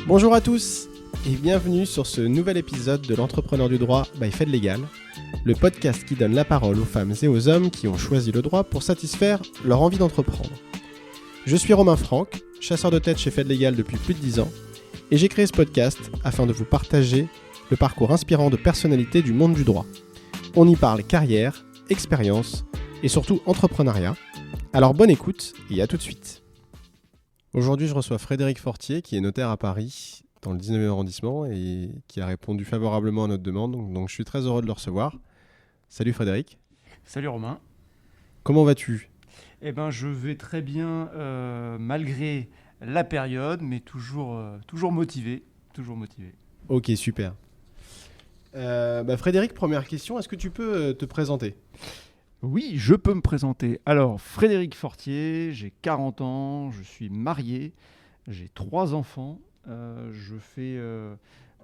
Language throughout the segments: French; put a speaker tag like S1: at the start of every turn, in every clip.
S1: Bonjour à tous et bienvenue sur ce nouvel épisode de l'Entrepreneur du droit by FedLegal, le podcast qui donne la parole aux femmes et aux hommes qui ont choisi le droit pour satisfaire leur envie d'entreprendre. Je suis Romain Franck, chasseur de tête chez FedLegal depuis plus de 10 ans, et j'ai créé ce podcast afin de vous partager le parcours inspirant de personnalités du monde du droit. On y parle carrière, expérience et surtout entrepreneuriat. Alors bonne écoute et à tout de suite. Aujourd'hui, je reçois Frédéric Fortier, qui est notaire à Paris, dans le 19e arrondissement, et qui a répondu favorablement à notre demande. Donc je suis très heureux de le recevoir. Salut Frédéric.
S2: Salut Romain.
S1: Comment vas-tu ?
S2: Eh ben, je vais très bien, malgré la période, mais toujours motivé.
S1: Ok, super. Frédéric, première question, est-ce que tu peux te présenter ?
S2: Oui, je peux me présenter. Alors, Frédéric Fortier, j'ai 40 ans, je suis marié, j'ai 3 enfants, je fais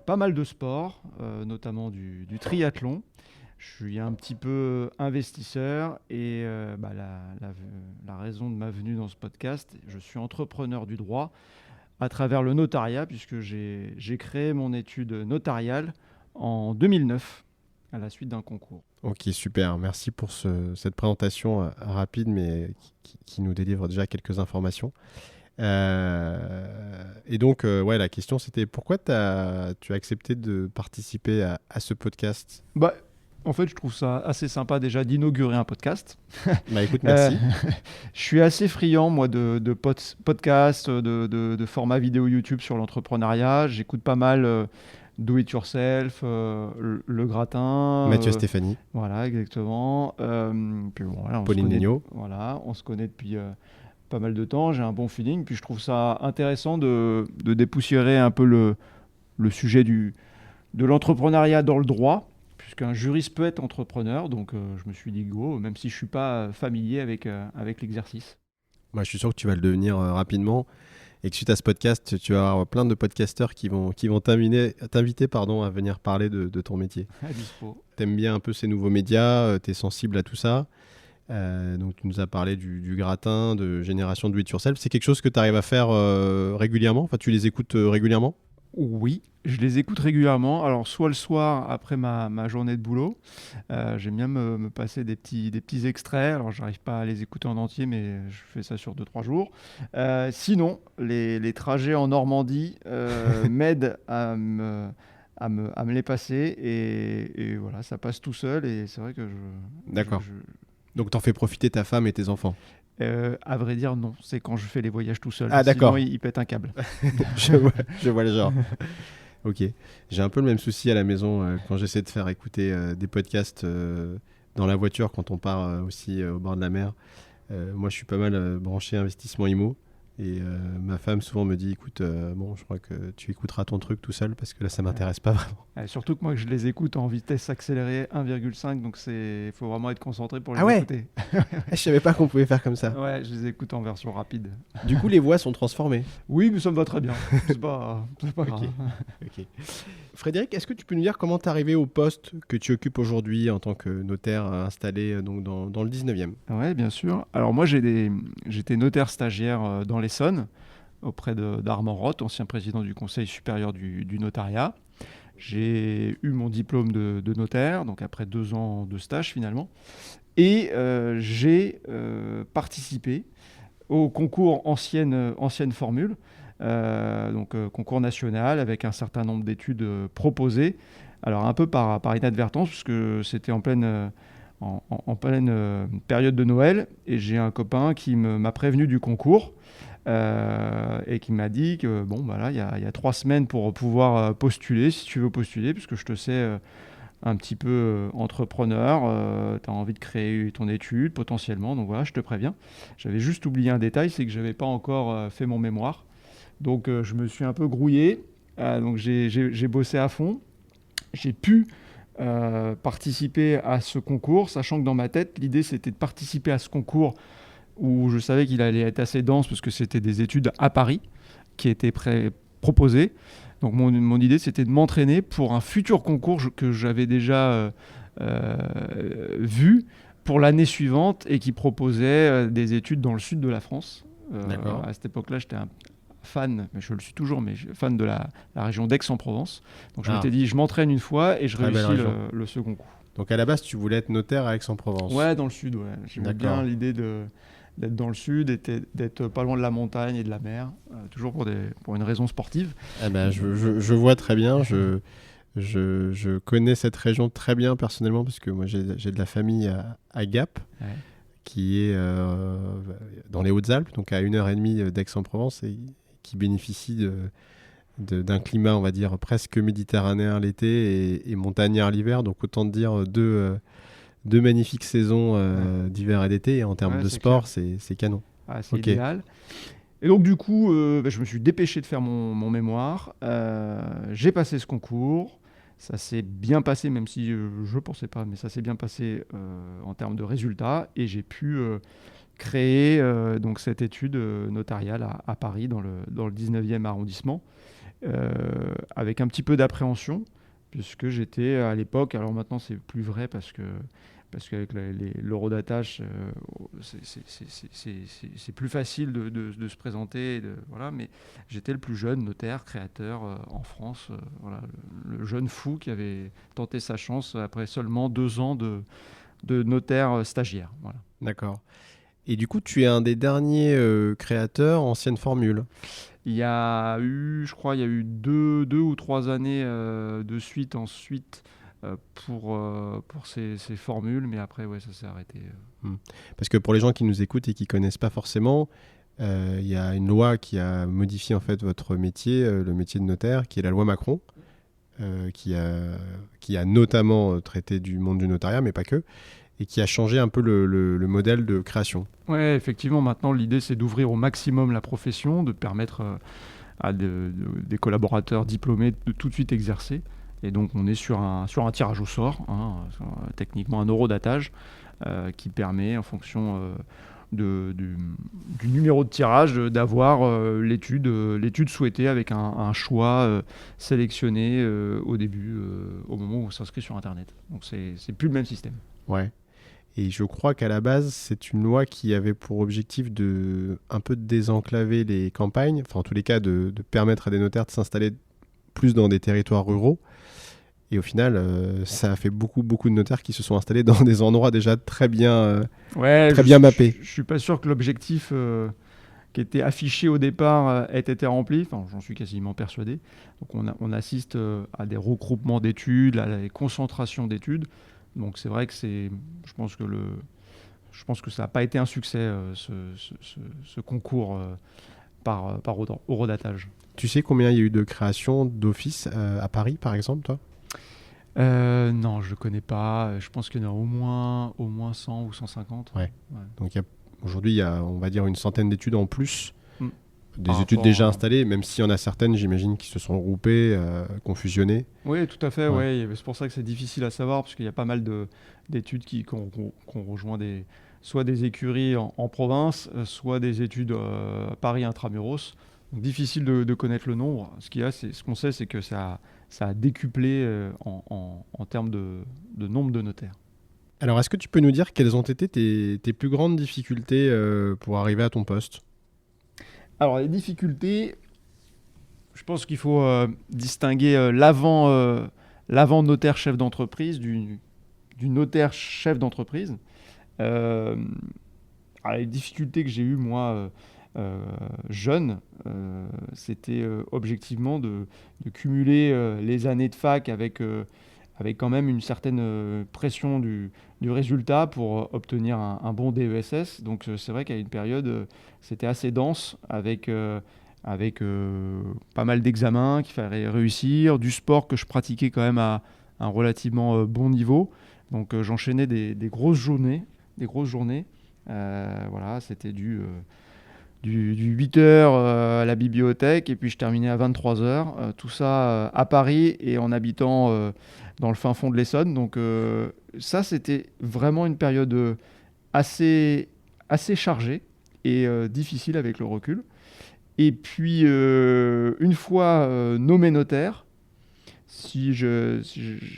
S2: pas mal de sport, notamment du triathlon. Je suis un petit peu investisseur et la raison de ma venue dans ce podcast, je suis entrepreneur du droit à travers le notariat, puisque j'ai créé mon étude notariale en 2009 à la suite d'un concours.
S1: Ok, super. Merci pour cette présentation rapide, mais qui nous délivre déjà quelques informations. Et donc, la question, c'était pourquoi tu as accepté de participer à ce podcast ?
S2: En fait, je trouve ça assez sympa déjà d'inaugurer un podcast.
S1: Écoute, merci.
S2: Je suis assez friand, moi, de podcasts, de formats vidéo YouTube sur l'entrepreneuriat. J'écoute pas mal Do It Yourself, Le Gratin.
S1: Mathieu Stéphanie.
S2: Voilà, exactement.
S1: Pauline Mignot.
S2: Voilà, on se connaît depuis pas mal de temps. J'ai un bon feeling. Puis je trouve ça intéressant de dépoussiérer un peu le sujet de l'entrepreneuriat dans le droit, puisqu'un juriste peut être entrepreneur. Donc je me suis dit go, même si je ne suis pas familier avec l'exercice.
S1: Moi, je suis sûr que tu vas le devenir rapidement. Et que suite à ce podcast, tu vas avoir plein de podcasteurs qui vont t'inviter à venir parler de ton métier.
S2: À dispo.
S1: Tu aimes bien un peu ces nouveaux médias, tu es sensible à tout ça. Donc tu nous as parlé du gratin, de génération Do It Yourself. C'est quelque chose que tu arrives à faire régulièrement ? Enfin, tu les écoutes régulièrement ?
S2: Oui, je les écoute régulièrement. Alors, soit le soir, après ma journée de boulot. J'aime bien me passer des petits extraits. Alors, je n'arrive pas à les écouter en entier, mais je fais ça sur 2-3 jours. Sinon, les trajets en Normandie m'aident à me les passer. Et voilà, ça passe tout seul. Et c'est vrai que
S1: D'accord. Donc, tu en fais profiter ta femme et tes enfants ?
S2: À vrai dire, non. C'est quand je fais les voyages tout seul.
S1: Ah, d'accord.
S2: Sinon, il pète un câble.
S1: je vois le genre. Ok. J'ai un peu le même souci à la maison quand j'essaie de faire écouter des podcasts dans la voiture quand on part aussi au bord de la mer. Moi, je suis pas mal branché investissement IMO. Et ma femme souvent me dit, écoute, je crois que tu écouteras ton truc tout seul parce que là, ça m'intéresse pas vraiment.
S2: Surtout que moi, je les écoute en vitesse accélérée 1,5, donc il faut vraiment être concentré pour les écouter.
S1: Je savais pas qu'on pouvait faire comme ça.
S2: Ouais, je les écoute en version rapide.
S1: Du coup, les voix sont transformées.
S2: Oui, mais ça me va très bien. C'est pas grave.
S1: Okay. Frédéric, est-ce que tu peux nous dire comment tu es arrivé au poste que tu occupes aujourd'hui en tant que notaire installé donc dans le 19e ?
S2: Oui, bien sûr. Alors moi, j'étais notaire stagiaire dans l'Essonne, auprès d'Armand Roth, ancien président du Conseil supérieur du notariat. J'ai eu mon diplôme de notaire, donc après 2 ans de stage finalement. Et j'ai participé au concours ancienne formule, concours national avec un certain nombre d'études proposées. Alors un peu par inadvertance, puisque c'était en pleine période de Noël, et j'ai un copain qui m'a prévenu du concours et qui m'a dit que il y a 3 semaines pour pouvoir postuler, si tu veux postuler, puisque je te sais un petit peu entrepreneur, tu as envie de créer ton étude potentiellement, donc voilà, je te préviens. J'avais juste oublié un détail, c'est que je n'avais pas encore fait mon mémoire. Donc je me suis un peu grouillé, donc j'ai bossé à fond. J'ai pu participer à ce concours, sachant que dans ma tête, l'idée c'était de participer à ce concours où je savais qu'il allait être assez dense parce que c'était des études à Paris qui étaient proposées. Donc mon idée c'était de m'entraîner pour un futur concours que j'avais déjà vu pour l'année suivante et qui proposait des études dans le sud de la France. À cette époque-là, j'étais à fan, mais je le suis toujours, mais fan de la région d'Aix-en-Provence. Donc je m'étais dit, je m'entraîne une fois et je réussis le second coup.
S1: Donc à la base, tu voulais être notaire à Aix-en-Provence?
S2: Ouais, dans le sud, ouais. J'aimais bien l'idée d'être dans le sud, d'être pas loin de la montagne et de la mer, toujours pour une raison sportive.
S1: Eh ben, je vois très bien, je connais cette région très bien personnellement, parce que moi j'ai de la famille à Gap, qui est dans les Hautes-Alpes, donc à 1h30 d'Aix-en-Provence, et qui bénéficie d'un climat, on va dire, presque méditerranéen l'été et montagnard l'hiver. Donc autant te dire deux magnifiques saisons d'hiver et d'été. Et en termes de sport, c'est canon.
S2: Ah, c'est idéal. Et donc du coup, je me suis dépêché de faire mon mémoire. J'ai passé ce concours. Ça s'est bien passé, même si je ne pensais pas, mais ça s'est bien passé en termes de résultats. Et j'ai pu créer donc cette étude notariale à Paris, dans le 19e arrondissement. Avec un petit peu d'appréhension, puisque j'étais à l'époque, alors maintenant c'est plus vrai parce qu'avec l'eurodatage, c'est plus facile de se présenter, voilà, mais j'étais le plus jeune notaire créateur en France, voilà, le jeune fou qui avait tenté sa chance après seulement 2 ans de notaire stagiaire. Voilà.
S1: D'accord. Et du coup, tu es un des derniers créateurs ancienne formule.
S2: Il y a eu 2 ou 3 années de suite ensuite pour ces formules, mais après, ça s'est arrêté.
S1: Parce que pour les gens qui nous écoutent et qui ne connaissent pas forcément, il y a une loi qui a modifié en fait votre métier, le métier de notaire, qui est la loi Macron, qui a notamment traité du monde du notariat, mais pas que, et qui a changé un peu le modèle de création.
S2: Oui, effectivement, maintenant l'idée c'est d'ouvrir au maximum la profession, de permettre à des collaborateurs diplômés de tout de suite exercer. Et donc on est sur un tirage au sort, techniquement un eurodatage, qui permet en fonction du numéro de tirage d'avoir l'étude souhaitée avec un choix sélectionné au début, au moment où on s'inscrit sur Internet. Donc c'est plus le même système.
S1: Ouais. Et je crois qu'à la base, c'est une loi qui avait pour objectif un peu de désenclaver les campagnes, enfin en tous les cas de permettre à des notaires de s'installer plus dans des territoires ruraux. Et au final, ça a fait beaucoup de notaires qui se sont installés dans des endroits déjà très bien mappés.
S2: Je ne suis pas sûr que l'objectif qui était affiché au départ ait été rempli, enfin, j'en suis quasiment persuadé. Donc on assiste à des regroupements d'études, à des concentrations d'études. Donc c'est vrai que je pense que ça n'a pas été un succès ce concours par eurodatage.
S1: Tu sais combien il y a eu de créations d'offices à Paris par exemple, toi?
S2: Non, je ne connais pas. Je pense qu'il y en a au moins 100 ou 150.
S1: Ouais. Donc aujourd'hui il y a, on va dire, une centaine d'études en plus. Des études déjà installées, même s'il y en a certaines, j'imagine, qui se sont regroupées, confusionnées.
S2: Oui, tout à fait. Ouais. C'est pour ça que c'est difficile à savoir, parce qu'il y a pas mal d'études qui ont rejoint soit des écuries en province, soit des études Paris intramuros. Donc, difficile de connaître le nombre. Ce qu'on sait, c'est que ça a décuplé en termes de nombre de notaires.
S1: Alors, est-ce que tu peux nous dire quelles ont été tes plus grandes difficultés pour arriver à ton poste ?
S2: Alors, les difficultés, je pense qu'il faut distinguer l'avant notaire chef d'entreprise du notaire chef d'entreprise. Alors, les difficultés que j'ai eues, moi, jeune, c'était objectivement de cumuler les années de fac avec quand même une certaine pression du résultat pour obtenir un bon DESS. Donc c'est vrai qu'à une période, c'était assez dense avec pas mal d'examens qu'il fallait réussir, du sport que je pratiquais quand même à un relativement bon niveau. Donc j'enchaînais des grosses journées. Voilà, c'était du 8h à la bibliothèque, et puis je terminais à 23h. Tout ça à Paris et en habitant dans le fin fond de l'Essonne. Donc ça, c'était vraiment une période assez chargée et difficile avec le recul. Et puis, une fois nommé notaire, si j'ai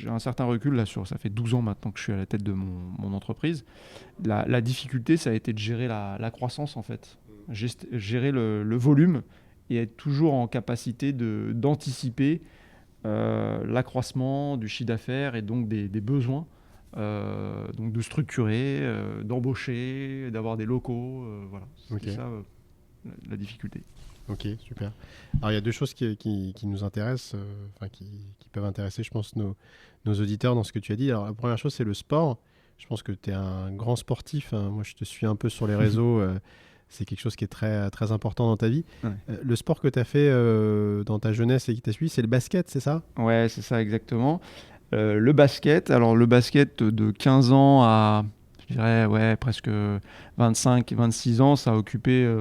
S2: un certain recul, là, ça fait 12 ans maintenant que je suis à la tête de mon entreprise, la difficulté, ça a été de gérer la croissance, en fait. Gérer le volume et être toujours en capacité d'anticiper l'accroissement du chiffre d'affaires et donc des besoins, donc de structurer, d'embaucher, d'avoir des locaux. Voilà, c'était ça la difficulté.
S1: Ok, super. Alors il y a deux choses qui nous intéressent, qui peuvent intéresser, je pense, nos auditeurs dans ce que tu as dit. Alors la première chose, c'est le sport. Je pense que tu es un grand sportif. Hein. Moi, je te suis un peu sur les réseaux. C'est quelque chose qui est très, très important dans ta vie.
S2: Ouais.
S1: Le sport que tu as fait dans ta jeunesse et qui t'a suivi, c'est le basket, c'est ça ?
S2: Ouais, c'est ça exactement. Le basket, alors le basket de 15 ans à, je dirais, presque 25-26 ans, ça a occupé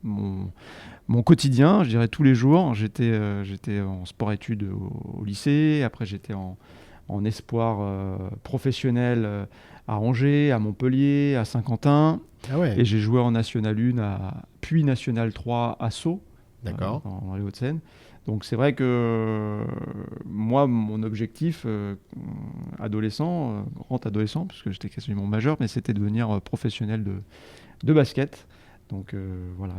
S2: mon quotidien, je dirais tous les jours. J'étais en sport-études au lycée, après j'étais en espoir professionnel à Angers, à Montpellier, à Saint-Quentin.
S1: Ah ouais.
S2: Et j'ai joué en National 1, puis National 3 à Sceaux,
S1: D'accord.
S2: dans les Hauts-de-Seine. Donc c'est vrai que moi, mon objectif adolescent, grand adolescent, parce que j'étais quasiment majeur, mais c'était de devenir professionnel de basket. Donc voilà,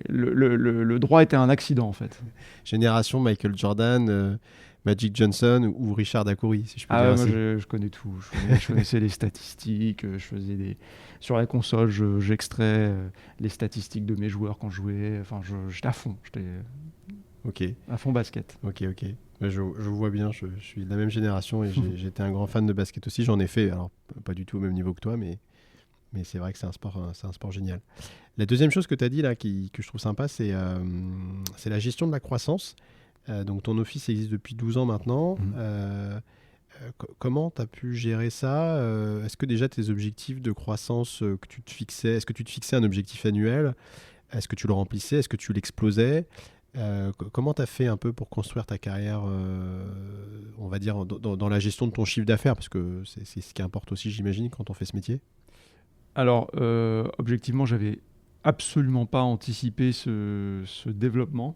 S2: le droit était un accident en fait.
S1: Génération Michael Jordan, Magic Johnson ou Richard Dacoury, si je peux dire
S2: Moi
S1: ainsi.
S2: je connais tout. Je connaissais les statistiques, je faisais sur la console, j'extrais les statistiques de mes joueurs quand je jouais. Enfin, j'étais à fond.
S1: Ok.
S2: À fond basket.
S1: Ok. Je vois bien, je suis de la même génération et j'étais un grand fan de basket aussi. J'en ai fait, alors pas du tout au même niveau que toi, mais c'est vrai que c'est un sport génial. La deuxième chose que tu as dit là, que je trouve sympa, c'est la gestion de la croissance. Donc ton office existe depuis 12 ans maintenant. Comment tu as pu gérer ça ? Est-ce que déjà tes objectifs de croissance que tu te fixais, est-ce que tu te fixais un objectif annuel ? Est-ce que tu le remplissais ? Est-ce que tu l'explosais ? Comment tu as fait un peu pour construire ta carrière, on va dire, dans la gestion de ton chiffre d'affaires ? Parce que c'est ce qui importe aussi, j'imagine, quand on fait ce métier.
S2: Alors, objectivement, j'avais absolument pas anticipé ce développement.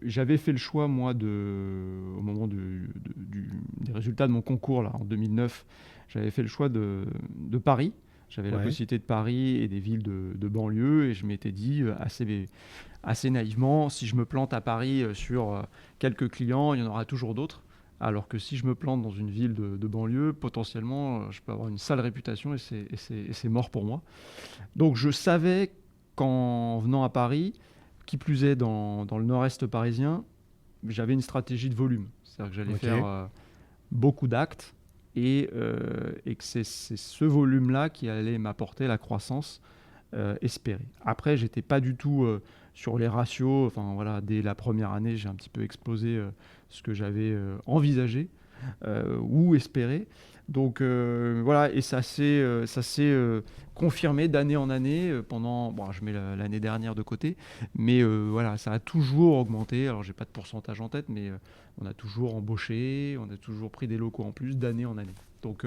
S2: J'avais fait le choix, moi, au moment des résultats de mon concours, là, en 2009, j'avais fait le choix de Paris. J'avais la possibilité de Paris et des villes de banlieue, et je m'étais dit assez naïvement, si je me plante à Paris sur quelques clients, il y en aura toujours d'autres. Alors que si je me plante dans une ville de banlieue, potentiellement, je peux avoir une sale réputation et c'est mort pour moi. Donc je savais qu'en venant à Paris, qui plus est dans le nord-est parisien, j'avais une stratégie de volume. C'est-à-dire que j'allais faire beaucoup d'actes et que c'est ce volume-là qui allait m'apporter la croissance espérée. Après, je n'étais pas du tout sur les ratios. Enfin, voilà, dès la première année, j'ai un petit peu explosé ce que j'avais envisagé ou espéré. Donc voilà, et ça s'est confirmé d'année en année pendant, je mets l'année dernière de côté, mais voilà, ça a toujours augmenté. Alors j'ai pas de pourcentage en tête, mais on a toujours embauché, on a toujours pris des locaux en plus d'année en année. Donc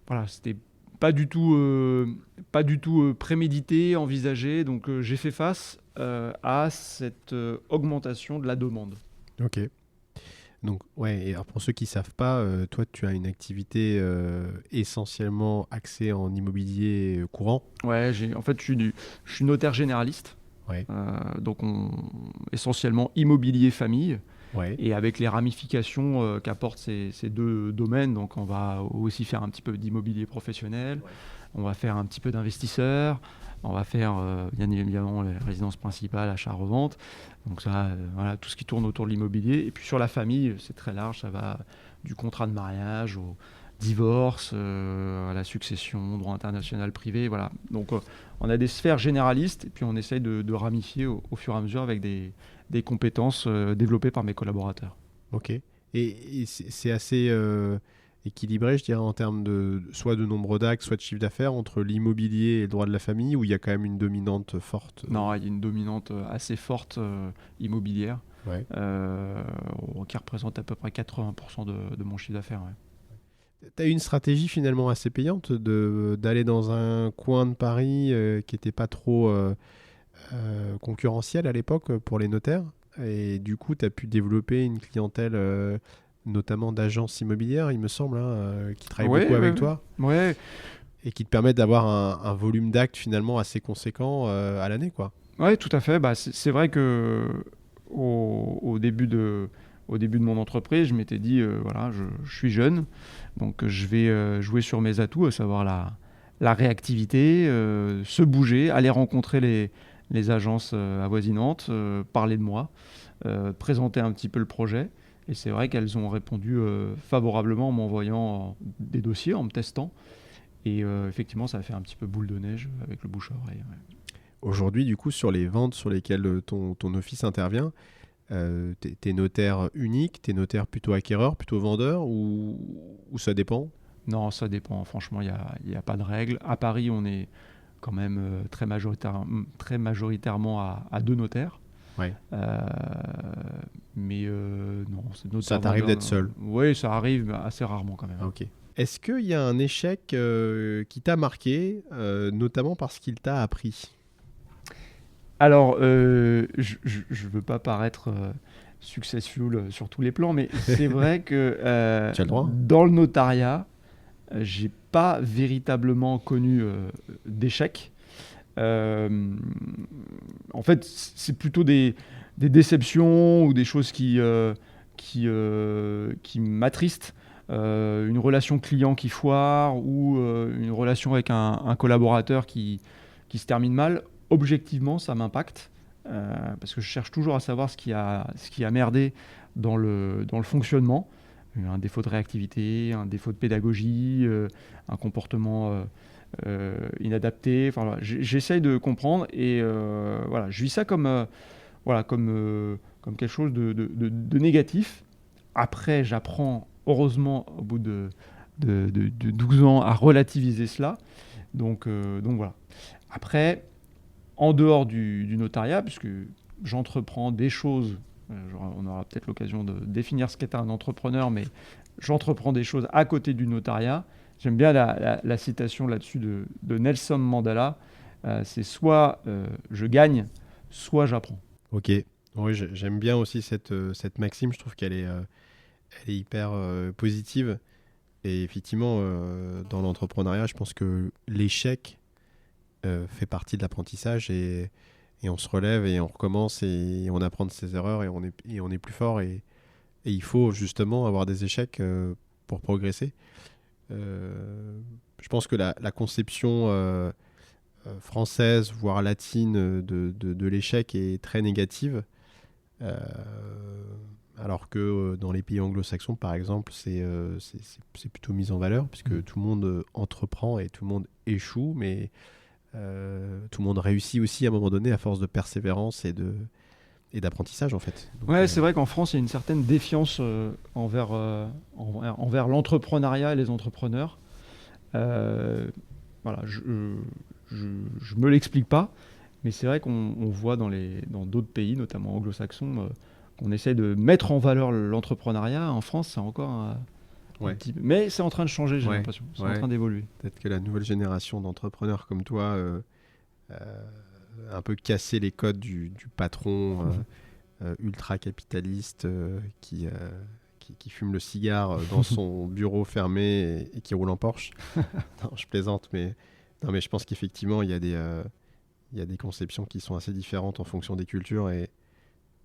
S2: voilà, c'était pas du tout prémédité, envisagé. Donc j'ai fait face à cette augmentation de la demande.
S1: Ok. Donc, ouais, et alors pour ceux qui ne savent pas, toi, tu as une activité essentiellement axée en immobilier courant.
S2: Ouais, en fait, je suis notaire généraliste.
S1: Ouais.
S2: Donc, essentiellement immobilier famille.
S1: Ouais.
S2: Et avec les ramifications qu'apportent ces deux domaines, donc on va aussi faire un petit peu d'immobilier professionnel, on va faire un petit peu d'investisseurs, on va faire bien évidemment les résidences principales, achat-revente. Donc ça, voilà, tout ce qui tourne autour de l'immobilier. Et puis sur la famille, c'est très large, ça va du contrat de mariage au divorce, à la succession, droit international privé, voilà. Donc on a des sphères généralistes et puis on essaye de ramifier au fur et à mesure avec des compétences développées par mes collaborateurs.
S1: Ok. Et c'est assez équilibré, je dirais, en termes soit de nombre d'actes, soit de chiffre d'affaires, entre l'immobilier et le droit de la famille, où il y a quand même une dominante forte
S2: Non, il y a une dominante assez forte immobilière, qui représente à peu près 80% de mon chiffre d'affaires. Ouais.
S1: Tu as une stratégie finalement assez payante d'aller dans un coin de Paris qui n'était pas trop concurrentiel à l'époque pour les notaires. Et du coup, tu as pu développer une clientèle notamment d'agences immobilières, il me semble, qui travaillent beaucoup avec toi.
S2: Ouais.
S1: Et qui te permettent d'avoir un volume d'actes finalement assez conséquent à l'année, quoi.
S2: Ouais, tout à fait. C'est vrai que au début de mon entreprise, je m'étais dit, voilà, je suis jeune, donc je vais jouer sur mes atouts, à savoir la réactivité, se bouger, aller rencontrer les agences avoisinantes, parler de moi, présenter un petit peu le projet. Et c'est vrai qu'elles ont répondu favorablement en m'envoyant des dossiers, en me testant. Et effectivement, ça a fait un petit peu boule de neige avec le bouche à oreille. Ouais.
S1: Aujourd'hui, du coup, sur les ventes sur lesquelles ton office intervient, t'es notaire unique, t'es notaire plutôt acquéreur, plutôt vendeur, ou ça dépend?
S2: Non, ça dépend. Franchement, il y a pas de règle. À Paris, on est quand même très majoritairement à deux notaires.
S1: Ouais.
S2: Euh, mais non, c'est
S1: Ça
S2: notaire
S1: t'arrive
S2: vendeur.
S1: d'être seul?
S2: Oui, ça arrive, mais assez rarement quand même.
S1: Ah, ok. Est-ce qu'il y a un échec qui t'a marqué, notamment parce qu'il t'a appris?
S2: Alors, je ne veux pas paraître successful sur tous les plans, mais c'est vrai que
S1: Tu as le droit?
S2: dans le notariat, j'ai pas véritablement connu d'échec. Euh, En fait, c'est plutôt des déceptions ou des choses qui m'attristent. Une relation client qui foire ou une relation avec un collaborateur qui se termine mal. Objectivement, ça m'impacte parce que je cherche toujours à savoir ce qui a merdé dans le fonctionnement. Un défaut de réactivité, un défaut de pédagogie, un comportement inadapté. Enfin, voilà, j'essaye de comprendre et voilà, je vis ça comme quelque chose de négatif. Après, j'apprends heureusement au bout de 12 ans à relativiser cela. Donc voilà. Après, en dehors du notariat, puisque j'entreprends des choses, on aura peut-être l'occasion de définir ce qu'est un entrepreneur, mais j'entreprends des choses à côté du notariat. J'aime bien la citation là-dessus de Nelson Mandela. C'est soit je gagne, soit j'apprends.
S1: Ok. Oui, j'aime bien aussi cette maxime. Je trouve elle est hyper positive. Et effectivement, dans l'entrepreneuriat, je pense que l'échec fait partie de l'apprentissage et on se relève et on recommence et on apprend de ses erreurs et on est plus fort. Et il faut justement avoir des échecs pour progresser. Euh, je pense que la conception française, voire latine de l'échec est très négative. Euh, alors que dans les pays anglo-saxons, par exemple, c'est plutôt mis en valeur, puisque tout le monde entreprend et tout le monde échoue, mais tout le monde réussit aussi à un moment donné à force de persévérance et d'apprentissage, en fait. Donc,
S2: Ouais, c'est vrai qu'en France, il y a une certaine défiance envers l'entrepreneuriat et les entrepreneurs. Euh, voilà, je me l'explique pas, mais c'est vrai qu'on voit dans d'autres pays, notamment anglo-saxons, qu'on essaie de mettre en valeur l'entrepreneuriat. En France, c'est encore un
S1: ouais,
S2: petit peu. Mais c'est en train de changer, j'ai
S1: ouais,
S2: l'impression. C'est en
S1: ouais.
S2: train d'évoluer.
S1: Peut-être que la nouvelle génération d'entrepreneurs comme toi euh, a un peu cassé les codes du patron ultra capitaliste qui fume le cigare dans son bureau fermé et qui roule en Porsche. Non, je plaisante, mais, non, mais je pense qu'effectivement, il y a des conceptions qui sont assez différentes en fonction des cultures. Et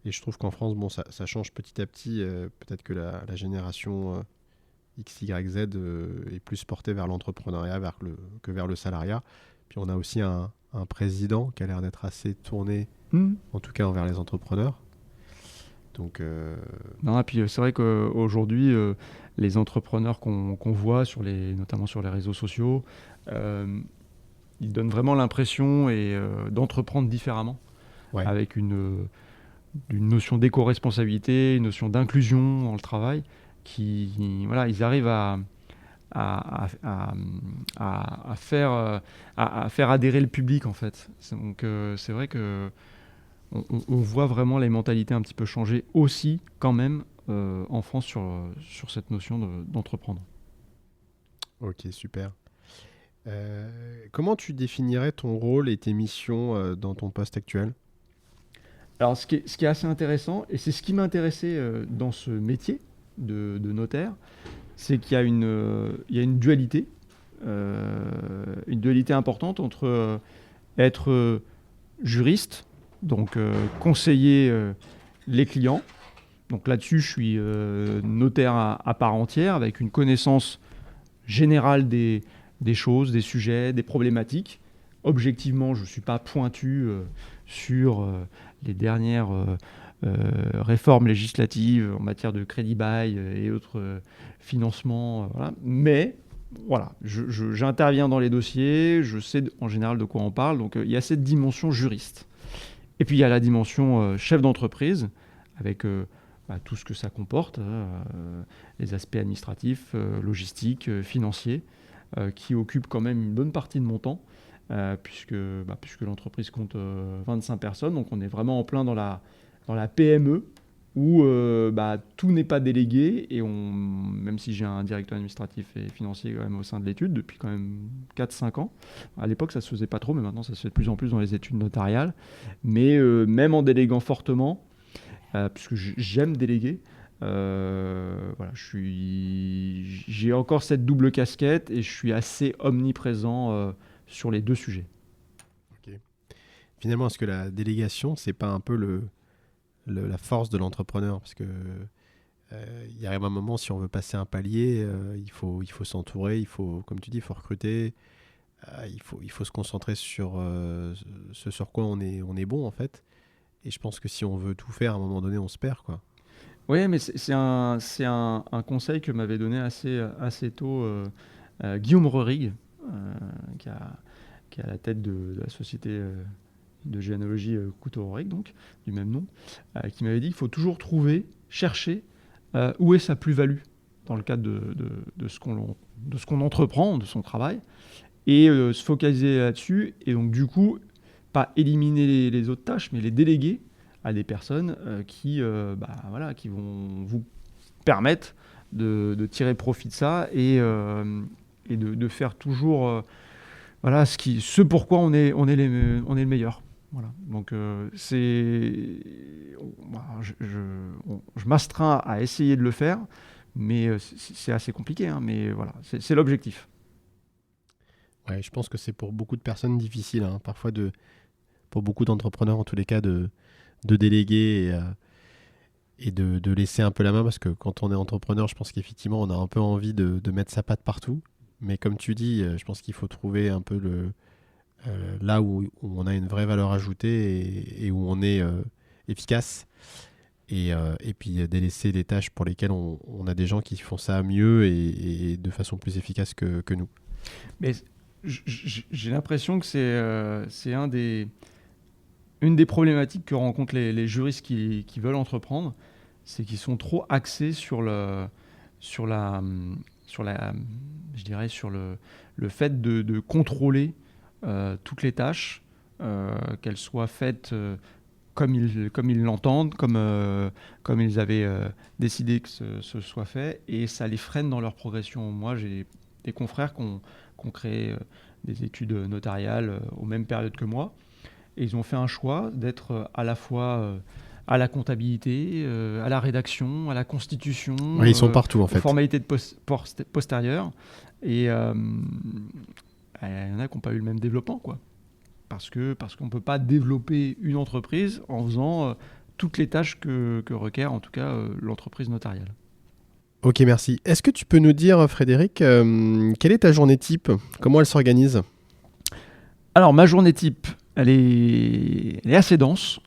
S1: je trouve qu'en France, bon, ça change petit à petit. Peut-être que la génération X, Y, Z est plus portée vers l'entrepreneuriat que vers le salariat. Puis on a aussi un président qui a l'air d'être assez tourné,
S2: Hmm.
S1: en tout cas envers les entrepreneurs. Donc,
S2: Non, et puis c'est vrai qu'aujourd'hui, les entrepreneurs qu'on voit notamment sur les réseaux sociaux, euh, ils donnent vraiment l'impression d'entreprendre différemment,
S1: ouais,
S2: avec une notion d'éco-responsabilité, une notion d'inclusion dans le travail, voilà, ils arrivent à, à- à faire, à faire adhérer le public en fait. Donc c'est vrai que on voit vraiment les mentalités un petit peu changer aussi quand même en France sur cette notion d'entreprendre.
S1: ok, super. Comment tu définirais ton rôle et tes missions dans ton poste actuel?
S2: Alors ce qui est assez intéressant, et c'est ce qui m'intéressait dans ce métier de notaire, c'est qu'il y a il y a une dualité importante entre être juriste, donc conseiller les clients. Donc là-dessus, je suis notaire à part entière, avec une connaissance générale des choses, des sujets, des problématiques. Objectivement, je ne suis pas pointu sur les dernières réformes législatives en matière de crédit bail et autres financements. Voilà. Mais voilà, j'interviens dans les dossiers, je sais en général de quoi on parle. Donc il y a cette dimension juriste. Et puis il y a la dimension chef d'entreprise, avec tout ce que ça comporte, les aspects administratifs, logistiques, financiers, qui occupent quand même une bonne partie de mon temps. Puisque l'entreprise compte 25 personnes, donc on est vraiment en plein dans la PME où tout n'est pas délégué et même si j'ai un directeur administratif et financier quand même au sein de l'étude depuis quand même 4-5 ans. À l'époque ça se faisait pas trop, mais maintenant ça se fait de plus en plus dans les études notariales. Mais même en déléguant fortement, puisque j'aime déléguer, j'ai encore cette double casquette et je suis assez omniprésent sur les deux sujets.
S1: Okay. Finalement, est-ce que la délégation, c'est pas un peu la force de l'entrepreneur? Parce que il arrive un moment, si on veut passer un palier, il faut s'entourer, il faut, comme tu dis, il faut recruter, il faut se concentrer sur ce sur quoi on est bon en fait. Et je pense que si on veut tout faire, à un moment donné, on se perd, quoi.
S2: Oui, mais c'est un conseil que m'avait donné assez tôt Guillaume Rerig, qui est à la tête de la société de généalogie Couteau-Rerig, donc du même nom, qui m'avait dit qu'il faut toujours chercher où est sa plus-value dans le cadre de ce qu'on entreprend, de son travail, et se focaliser là-dessus, et donc du coup, pas éliminer les autres tâches, mais les déléguer à des personnes qui vont vous permettre de tirer profit de ça et de faire toujours ce pourquoi on est le meilleur. Voilà. Donc je m'astreins à essayer de le faire, mais c'est assez compliqué. Hein, mais voilà, c'est l'objectif.
S1: Ouais, je pense que c'est pour beaucoup de personnes difficile, hein, parfois pour beaucoup d'entrepreneurs en tous les cas, de déléguer et de laisser un peu la main, parce que quand on est entrepreneur, je pense qu'effectivement on a un peu envie de mettre sa patte partout. Mais comme tu dis, je pense qu'il faut trouver un peu là où on a une vraie valeur ajoutée et où on est efficace. Et puis délaisser les tâches pour lesquelles on a des gens qui font ça mieux et de façon plus efficace que nous.
S2: Mais j'ai l'impression que c'est une des problématiques que rencontrent les juristes qui veulent entreprendre, c'est qu'ils sont trop axés sur le fait de contrôler toutes les tâches, qu'elles soient faites comme ils l'entendent, comme ils avaient décidé que ce soit fait, et ça les freine dans leur progression. Moi, j'ai des confrères qui ont créé des études notariales aux mêmes périodes que moi, et ils ont fait un choix d'être à la fois à la comptabilité, à la rédaction, à la constitution,
S1: ils sont partout en fait.
S2: Aux formalités postérieures. Et il y en a qui n'ont pas eu le même développement, quoi. Parce qu'on ne peut pas développer une entreprise en faisant toutes les tâches que requiert en tout cas l'entreprise notariale.
S1: Ok, merci. Est-ce que tu peux nous dire, Frédéric, quelle est ta journée type? Comment elle s'organise?
S2: Alors, ma journée type, elle est assez dense.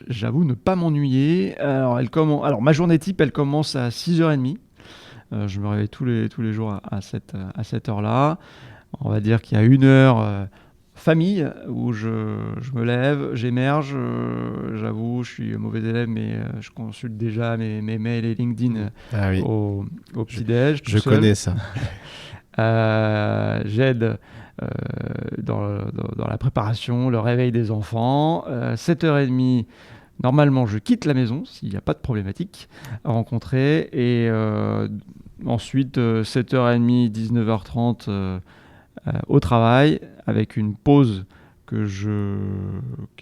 S2: J'avoue ne pas m'ennuyer. Alors, ma journée type, elle commence à 6h30. Je me réveille tous les jours à cette heure-là. On va dire qu'il y a une heure famille où je me lève, j'émerge. J'avoue, je suis mauvais élève, mais je consulte déjà mes mails et LinkedIn au petit-déj.
S1: Je connais ça.
S2: J'aide dans la préparation, le réveil des enfants. 7h30, normalement, je quitte la maison s'il n'y a pas de problématique à rencontrer. Et ensuite, 7h30, 19h30 au travail, avec une pause qui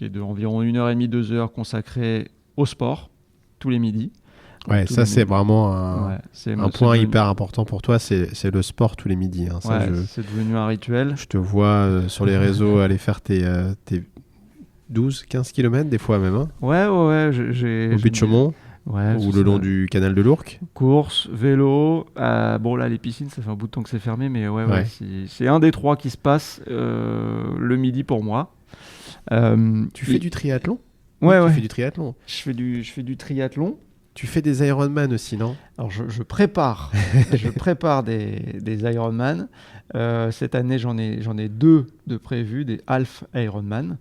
S2: est d'environ 1h30, 2h consacrée au sport, tous les midis.
S1: Ouais, ça c'est vraiment un point hyper important pour toi, c'est le sport tous les midis. Hein. Ça,
S2: c'est devenu un rituel.
S1: Je te vois sur les réseaux aller faire 12, 15 km des fois même. Hein,
S2: Ouais.
S1: au but de Chaumont ou le long du canal de l'Ourcq.
S2: Course, vélo. Bon, là, les piscines, ça fait un bout de temps que c'est fermé, mais ouais. C'est un des 3 qui se passe le midi pour moi.
S1: Tu fais du triathlon ?
S2: Ouais.
S1: Tu fais du triathlon.
S2: Je fais du triathlon.
S1: Tu fais des Ironman aussi, non ?
S2: Alors, je prépare des Ironman. Cette année, j'en ai 2 de prévus, des half Ironman.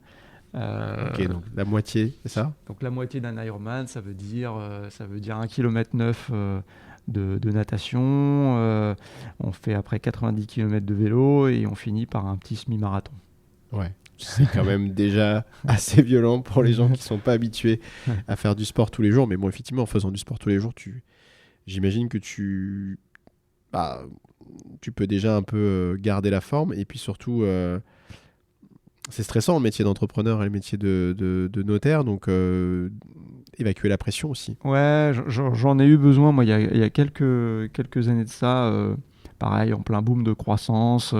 S1: Ok, donc la moitié, c'est ça ?
S2: Donc la moitié d'un Ironman, ça veut dire 1,9 km de natation. On fait après 90 km de vélo et on finit par un petit semi-marathon.
S1: Ouais. C'est quand même déjà assez violent pour les gens qui ne sont pas habitués à faire du sport tous les jours. Mais bon, effectivement, en faisant du sport tous les jours, j'imagine que tu peux déjà un peu garder la forme. Et puis surtout, c'est stressant le métier d'entrepreneur et le métier de notaire. Donc, évacuer la pression aussi.
S2: Ouais, j'en ai eu besoin. Moi, il y a quelques années de ça, pareil, en plein boom de croissance.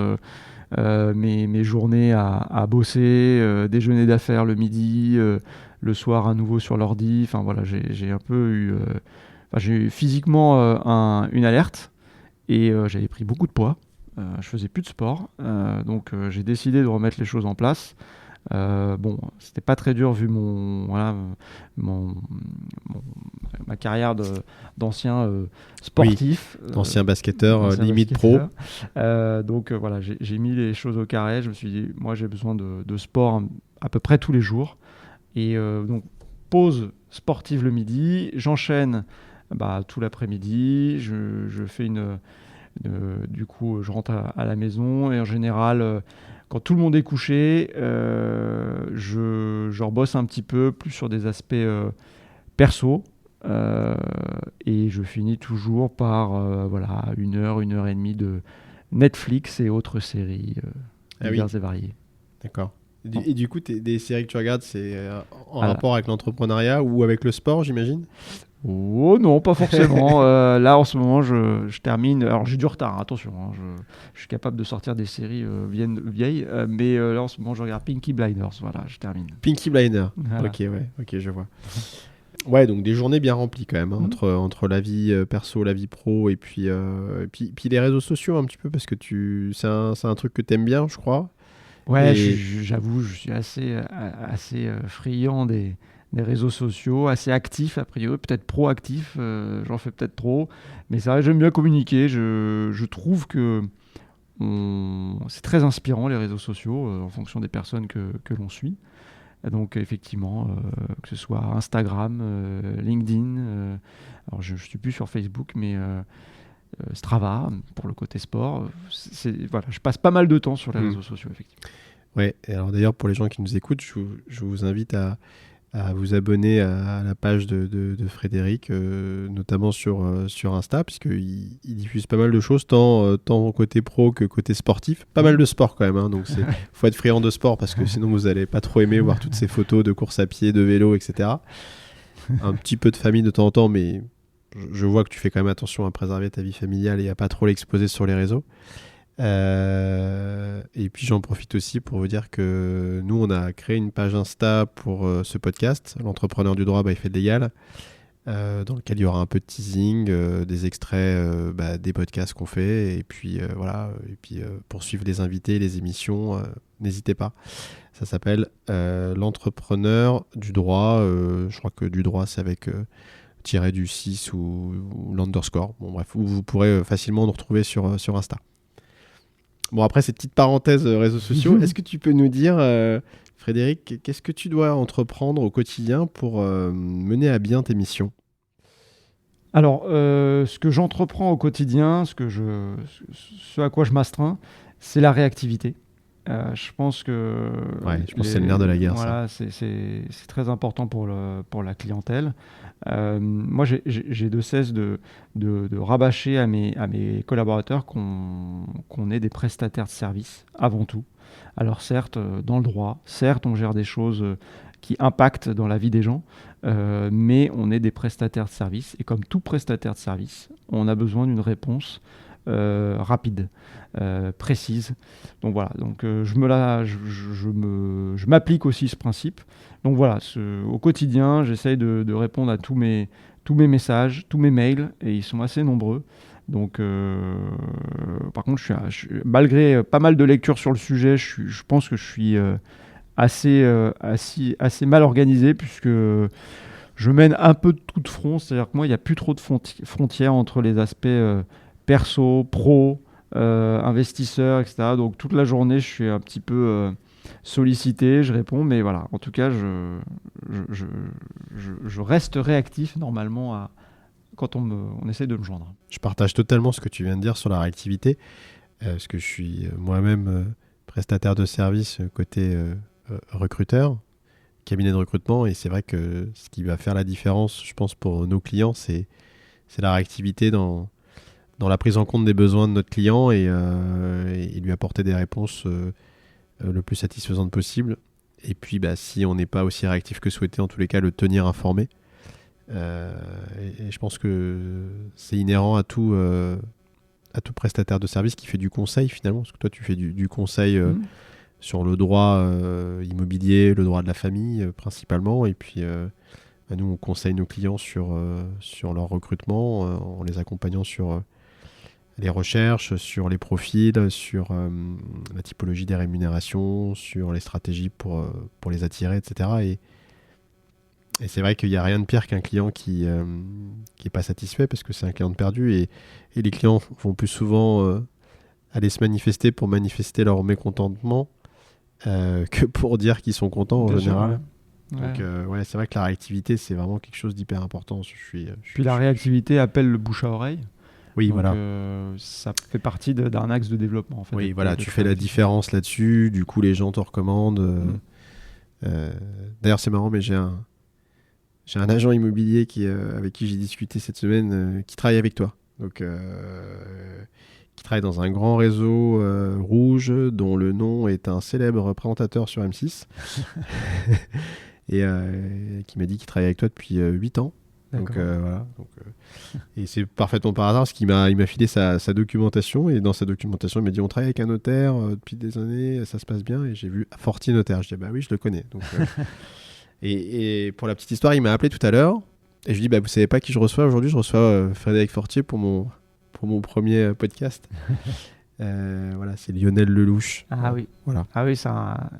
S2: Mes journées à bosser, déjeuner d'affaires le midi, le soir à nouveau sur l'ordi. Enfin voilà, j'ai un peu eu, j'ai eu physiquement une alerte et j'avais pris beaucoup de poids. Je faisais plus de sport, donc j'ai décidé de remettre les choses en place. Bon, c'était pas très dur vu ma carrière d'ancien sportif.
S1: Oui, d'ancien basketteur, limite
S2: basketteur. Pro. Donc voilà, j'ai mis les choses au carré. Je me suis dit, moi j'ai besoin de sport à peu près tous les jours. Et donc, pause sportive le midi, j'enchaîne tout l'après-midi, je fais du coup, je rentre à la maison et en général, quand tout le monde est couché, je rebosse un petit peu plus sur des aspects perso et je finis toujours par 1 heure et demie de Netflix et autres séries diverses et variées.
S1: D'accord. Et du coup, des séries que tu regardes, c'est en rapport avec l'entrepreneuriat ou avec le sport, j'imagine ?
S2: Oh non, pas forcément. Là, en ce moment, je termine. Alors, j'ai du retard, attention. Hein, je suis capable de sortir des séries vieilles. Mais là, en ce moment, je regarde Peaky Blinders. Voilà, je termine.
S1: Peaky Blinders.
S2: Voilà.
S1: Ok, je vois. Ouais, donc des journées bien remplies quand même, hein, entre la vie perso, la vie pro et puis les réseaux sociaux un petit peu, parce que c'est un truc que tu aimes bien, je crois.
S2: Ouais, j'avoue, je suis assez friand des réseaux sociaux, assez actif a priori, peut-être proactif, j'en fais peut-être trop, mais c'est vrai, j'aime bien communiquer, je trouve que c'est très inspirant les réseaux sociaux en fonction des personnes que l'on suit. Donc effectivement, que ce soit Instagram, LinkedIn, alors je ne suis plus sur Facebook, mais Strava pour le côté sport. Voilà, je passe pas mal de temps sur les réseaux sociaux, effectivement.
S1: Ouais, et alors d'ailleurs, pour les gens qui nous écoutent, je vous invite à vous abonner à la page de Frédéric, notamment sur Insta, puisqu'il diffuse pas mal de choses, tant côté pro que côté sportif. Pas mal de sport quand même, hein, donc il faut être friand de sport, parce que sinon vous n'allez pas trop aimer voir toutes ces photos de course à pied, de vélo, etc. Un petit peu de famille de temps en temps, mais je vois que tu fais quand même attention à préserver ta vie familiale et à pas trop l'exposer sur les réseaux. Et puis j'en profite aussi pour vous dire que nous on a créé une page Insta pour ce podcast, l'entrepreneur du droit by Fait Légal, dans lequel il y aura un peu de teasing, des extraits des podcasts qu'on fait, et puis pour suivre les invités, les émissions, n'hésitez pas. Ça s'appelle l'entrepreneur du droit, je crois que du droit c'est avec tiré du 6 ou l'underscore, bon bref, vous pourrez facilement nous retrouver sur Insta. Bon, après cette petite parenthèse réseaux sociaux, est-ce que tu peux nous dire, Frédéric, qu'est-ce que tu dois entreprendre au quotidien pour mener à bien tes missions ?
S2: Alors, ce que j'entreprends au quotidien, ce à quoi je m'astreins, c'est la réactivité. Je pense que
S1: c'est le nerf de la guerre.
S2: Voilà, ça. C'est très important pour la clientèle. Moi, j'ai de cesse de rabâcher à mes collaborateurs qu'on est des prestataires de services avant tout. Alors certes, dans le droit, certes, on gère des choses qui impactent dans la vie des gens, mais on est des prestataires de services. Et comme tout prestataire de service, on a besoin d'une réponse rapide, précise. Donc voilà, je m'applique aussi ce principe. Donc voilà, au quotidien, j'essaye de répondre à tous mes messages, tous mes mails, et ils sont assez nombreux. Donc, par contre, malgré pas mal de lectures sur le sujet, je pense que je suis assez mal organisé, puisque je mène un peu de tout de front. C'est-à-dire que moi, il n'y a plus trop de frontières entre les aspects perso, pro, investisseurs, etc. Donc toute la journée, je suis un petit peu sollicité, je réponds, mais voilà. En tout cas, je reste réactif normalement quand on essaie de me joindre.
S1: Je partage totalement ce que tu viens de dire sur la réactivité, parce que je suis moi-même prestataire de service côté recruteur, cabinet de recrutement, et c'est vrai que ce qui va faire la différence, je pense, pour nos clients, c'est la réactivité dans la prise en compte des besoins de notre client et lui apporter des réponses le plus satisfaisantes possible. Et puis, si on n'est pas aussi réactif que souhaité, en tous les cas, le tenir informé. Et je pense que c'est inhérent à tout prestataire de service qui fait du conseil, finalement, parce que toi, tu fais du conseil sur le droit immobilier, le droit de la famille principalement, et puis nous, on conseille nos clients sur leur recrutement en les accompagnant sur les recherches, sur les profils, sur la typologie des rémunérations, sur les stratégies pour les attirer, etc. Et c'est vrai qu'il n'y a rien de pire qu'un client qui n'est pas satisfait, parce que c'est un client de perdu, et les clients vont plus souvent aller se manifester pour manifester leur mécontentement que pour dire qu'ils sont contents en général. Donc c'est vrai que la réactivité, c'est vraiment quelque chose d'hyper important.
S2: Puis la réactivité appelle le bouche à oreille.
S1: Oui,
S2: donc,
S1: voilà.
S2: Ça fait partie d'un axe de développement. En fait,
S1: oui, voilà, tu fais la différence là-dessus. Du coup, les gens te recommandent. D'ailleurs, c'est marrant, mais j'ai un agent immobilier avec qui j'ai discuté cette semaine qui travaille avec toi. Donc, qui travaille dans un grand réseau rouge dont le nom est un célèbre présentateur sur M6 et qui m'a dit qu'il travaille avec toi depuis 8 ans. Donc, voilà. Et c'est parfaitement par hasard, parce qu'il m'a filé sa documentation, et dans sa documentation il m'a dit on travaille avec un notaire depuis des années, ça se passe bien, et j'ai vu Fortier Notaire. Je dis oui, je le connais. Donc, et pour la petite histoire, il m'a appelé tout à l'heure et je lui dis vous savez pas qui je reçois aujourd'hui? Je reçois Frédéric Fortier pour mon premier podcast. Voilà, c'est Lionel Lelouch.
S2: Oui.
S1: Voilà.
S2: Oui,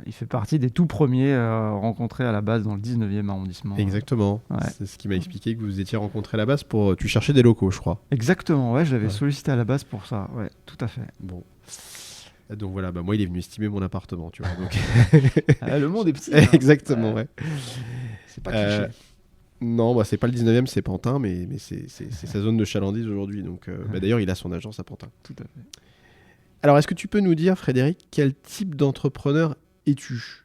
S2: il fait partie des tout premiers rencontrés à la base dans le 19e arrondissement.
S1: Exactement.
S2: Ouais.
S1: C'est ce qui m'a expliqué, que vous étiez rencontrés à la base pour... Tu cherchais des locaux, je crois.
S2: Exactement, ouais, je l'avais sollicité à la base pour ça. Ouais, tout à fait.
S1: Bon. Donc voilà, moi, il est venu estimer mon appartement, tu vois. Donc...
S2: le monde est petit.
S1: Exactement, ouais.
S2: C'est pas cliché.
S1: Non, c'est pas le 19e, c'est Pantin, mais c'est sa zone de chalandise aujourd'hui. Donc, d'ailleurs, il a son agence à Pantin.
S2: Tout à fait.
S1: Alors, est-ce que tu peux nous dire, Frédéric, quel type d'entrepreneur es-tu ?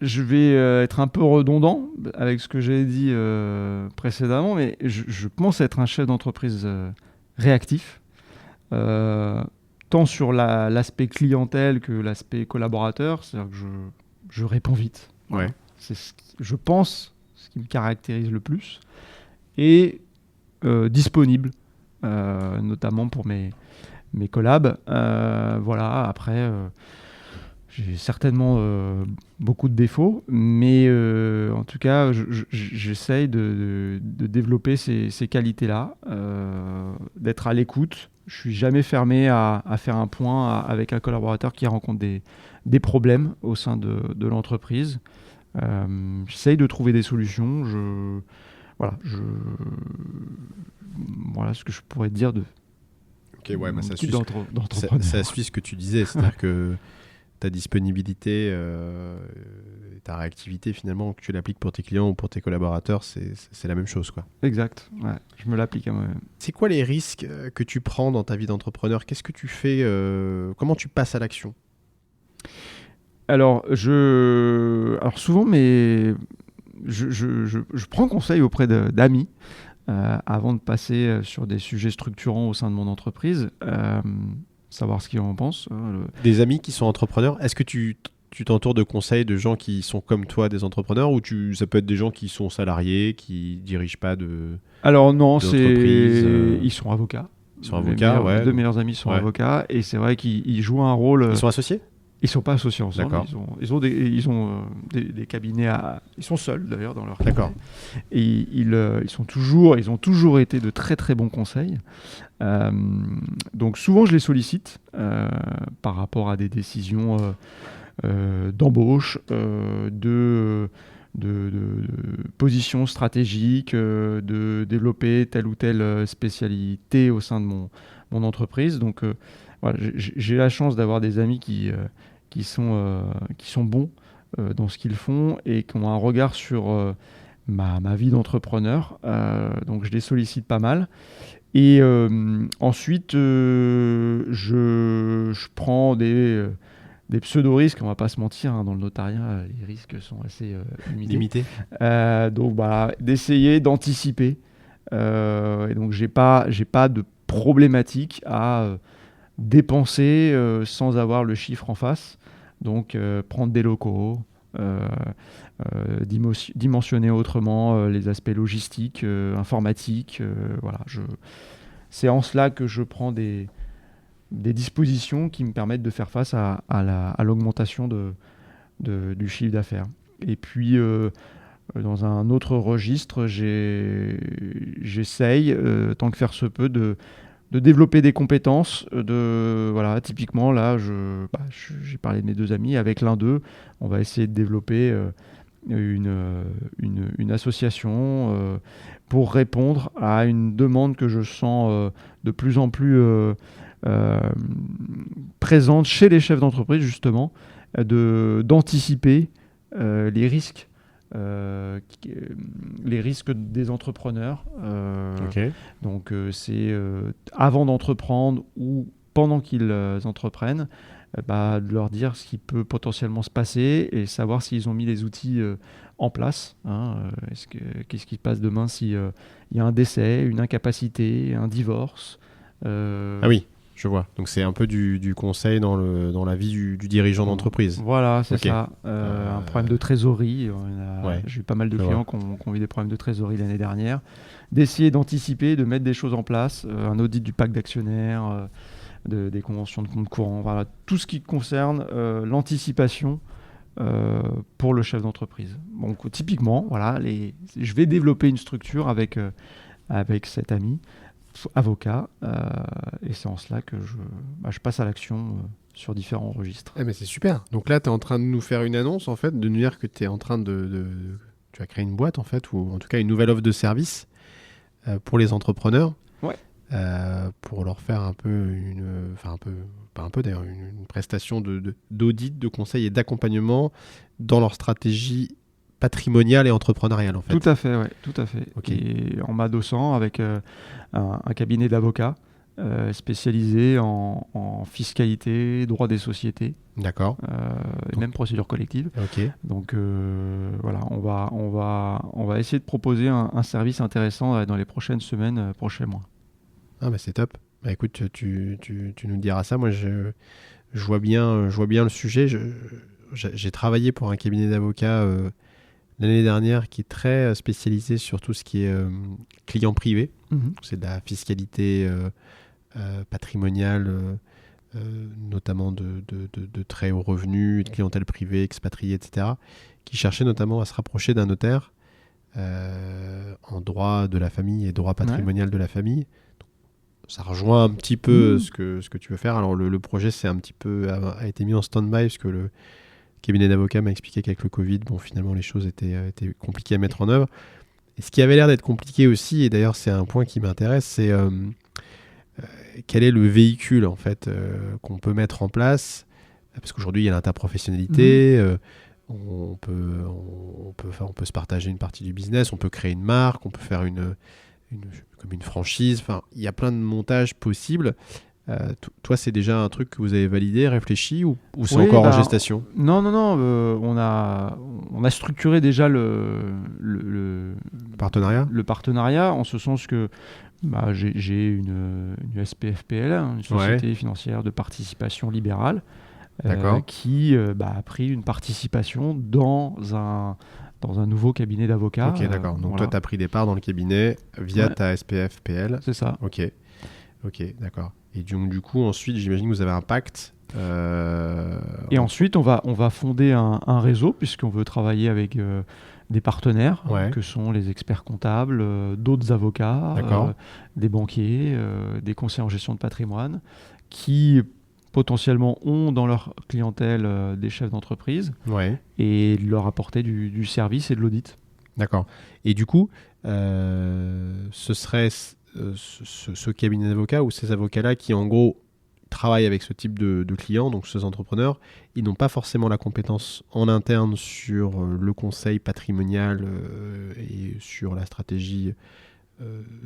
S2: Je vais être un peu redondant avec ce que j'ai dit précédemment, mais je pense être un chef d'entreprise réactif, tant sur l'aspect clientèle que l'aspect collaborateur. C'est-à-dire que je réponds vite.
S1: Ouais.
S2: C'est je pense ce qui me caractérise le plus. Et disponible, notamment pour mes collabs. Voilà, après, j'ai certainement beaucoup de défauts, mais en tout cas, j'essaye de développer ces qualités-là, d'être à l'écoute. Je suis jamais fermé à faire un point avec un collaborateur qui rencontre des problèmes au sein de l'entreprise. J'essaye de trouver des solutions. Voilà ce que je pourrais te dire de
S1: ça suit ce que tu disais, c'est-à-dire que ta disponibilité, ta réactivité, finalement, que tu l'appliques pour tes clients ou pour tes collaborateurs, c'est la même chose, quoi.
S2: Exact, ouais, je me l'applique à moi-même.
S1: C'est quoi les risques que tu prends dans ta vie d'entrepreneur? Qu'est-ce que tu fais? Comment tu passes à l'action?
S2: Alors souvent, je prends conseil auprès d'amis. Avant de passer sur des sujets structurants au sein de mon entreprise, savoir ce qu'ils en pensent.
S1: Des amis qui sont entrepreneurs, est-ce que tu t'entoures de conseils de gens qui sont comme toi, des entrepreneurs, ou ça peut être des gens qui sont salariés, qui dirigent pas de...
S2: Alors non,
S1: ils
S2: ils sont avocats.
S1: Ils sont avocats,
S2: mes deux meilleurs amis sont avocats, et c'est vrai qu'ils jouent un rôle.
S1: Ils sont associés ?
S2: Ils sont pas associés ensemble.
S1: D'accord.
S2: Ils ont des cabinets ils sont seuls d'ailleurs dans leur cabinet.
S1: D'accord.
S2: Et ils ont toujours été de très très bons conseils. Donc souvent je les sollicite par rapport à des décisions d'embauche, de position stratégique, de développer telle ou telle spécialité au sein de mon entreprise. Donc voilà, j'ai la chance d'avoir des amis qui sont bons dans ce qu'ils font et qui ont un regard sur ma vie d'entrepreneur. Donc je les sollicite pas mal. Et ensuite, je prends des pseudo-risques, on va pas se mentir, hein, dans le notariat, les risques sont assez limités. Donc voilà, d'essayer d'anticiper. Et donc j'ai pas de problématique à dépenser sans avoir le chiffre en face. Donc prendre des locaux, dimensionner autrement les aspects logistiques, informatiques. Voilà, c'est en cela que je prends des dispositions qui me permettent de faire face à l'augmentation du chiffre d'affaires. Et puis, dans un autre registre, j'essaye, tant que faire se peut, de développer des compétences. Voilà, typiquement, là, j'ai parlé de mes deux amis. Avec l'un d'eux, on va essayer de développer une association pour répondre à une demande que je sens de plus en plus présente chez les chefs d'entreprise, justement, d'anticiper les risques des entrepreneurs. Donc c'est avant d'entreprendre ou pendant qu'ils entreprennent, de leur dire ce qui peut potentiellement se passer et savoir s'ils ont mis les outils en place. Qu'est-ce qui se passe demain s'il y a un décès, une incapacité, un divorce.
S1: Ah oui, je vois. Donc c'est un peu du conseil dans la vie du dirigeant d'entreprise.
S2: Voilà, c'est ça. Un problème de trésorerie. J'ai eu pas mal de clients qui ont eu des problèmes de trésorerie l'année dernière. D'essayer d'anticiper, de mettre des choses en place, un audit du pacte d'actionnaires, des conventions de compte courant, voilà, tout ce qui concerne l'anticipation pour le chef d'entreprise. Donc typiquement, voilà, je vais développer une structure avec cet ami avocat, et c'est en cela que je passe à l'action sur différents registres.
S1: Mais c'est super. Donc là, tu es en train de nous faire une annonce, en fait, de nous dire que tu es en train tu as créé une boîte, en fait, ou en tout cas une nouvelle offre de service pour les entrepreneurs.
S2: Ouais.
S1: Pour leur faire un peu une prestation d'audit, de conseil et d'accompagnement dans leur stratégie patrimoniale et entrepreneuriale, en fait.
S2: Tout à fait, ouais, tout à fait.
S1: Okay.
S2: Et en m'adossant avec un cabinet d'avocats spécialisé en fiscalité, droit des sociétés.
S1: D'accord.
S2: Et même procédure collective.
S1: Okay.
S2: Donc voilà, on va essayer de proposer un service intéressant dans les prochaines semaines, prochains mois.
S1: Ah bah c'est top. Bah écoute, tu nous diras ça. Moi, je vois bien le sujet. J'ai travaillé pour un cabinet d'avocats l'année dernière qui est très spécialisé sur tout ce qui est client privé. C'est de la fiscalité patrimoniale, notamment de très hauts revenus, de clientèle privée, expatriée, etc., qui cherchait notamment à se rapprocher d'un notaire en droit de la famille et droit patrimonial de la famille. Ça rejoint un petit peu ce que tu veux faire. Alors le projet a été mis en stand-by parce que le cabinet d'avocats m'a expliqué qu'avec le Covid, finalement les choses étaient compliquées à mettre en œuvre. Et ce qui avait l'air d'être compliqué aussi, et d'ailleurs c'est un point qui m'intéresse, c'est quel est le véhicule en fait qu'on peut mettre en place, parce qu'aujourd'hui il y a l'interprofessionnalité. On peut se partager une partie du business, on peut créer une marque, on peut faire comme une franchise. Enfin, il y a plein de montages possibles. Toi, c'est déjà un truc que vous avez validé, réfléchi, ou c'est encore en gestation ?
S2: Non. On a structuré déjà le
S1: partenariat.
S2: Le partenariat, en ce sens que j'ai une SPFPL, une société financière de participation libérale, qui a pris une participation dans un nouveau cabinet d'avocats.
S1: Ok, d'accord. Donc toi, tu as pris des parts dans le cabinet via ta SPFPL.
S2: C'est ça.
S1: Ok. Ok, d'accord. Et du coup, ensuite, j'imagine que vous avez un pacte.
S2: Et ensuite, on va fonder un réseau, puisqu'on veut travailler avec des partenaires,
S1: Ouais.
S2: que sont les experts comptables, d'autres avocats,
S1: D'accord.
S2: des banquiers, des conseillers en gestion de patrimoine, qui potentiellement ont dans leur clientèle des chefs d'entreprise,
S1: Ouais.
S2: et leur apporter du service et de l'audit.
S1: D'accord. Et du coup, ce serait ce cabinet d'avocats ou ces avocats-là qui, en gros, travaillent avec ce type de clients, donc ces entrepreneurs, ils n'ont pas forcément la compétence en interne sur le conseil patrimonial et sur la stratégie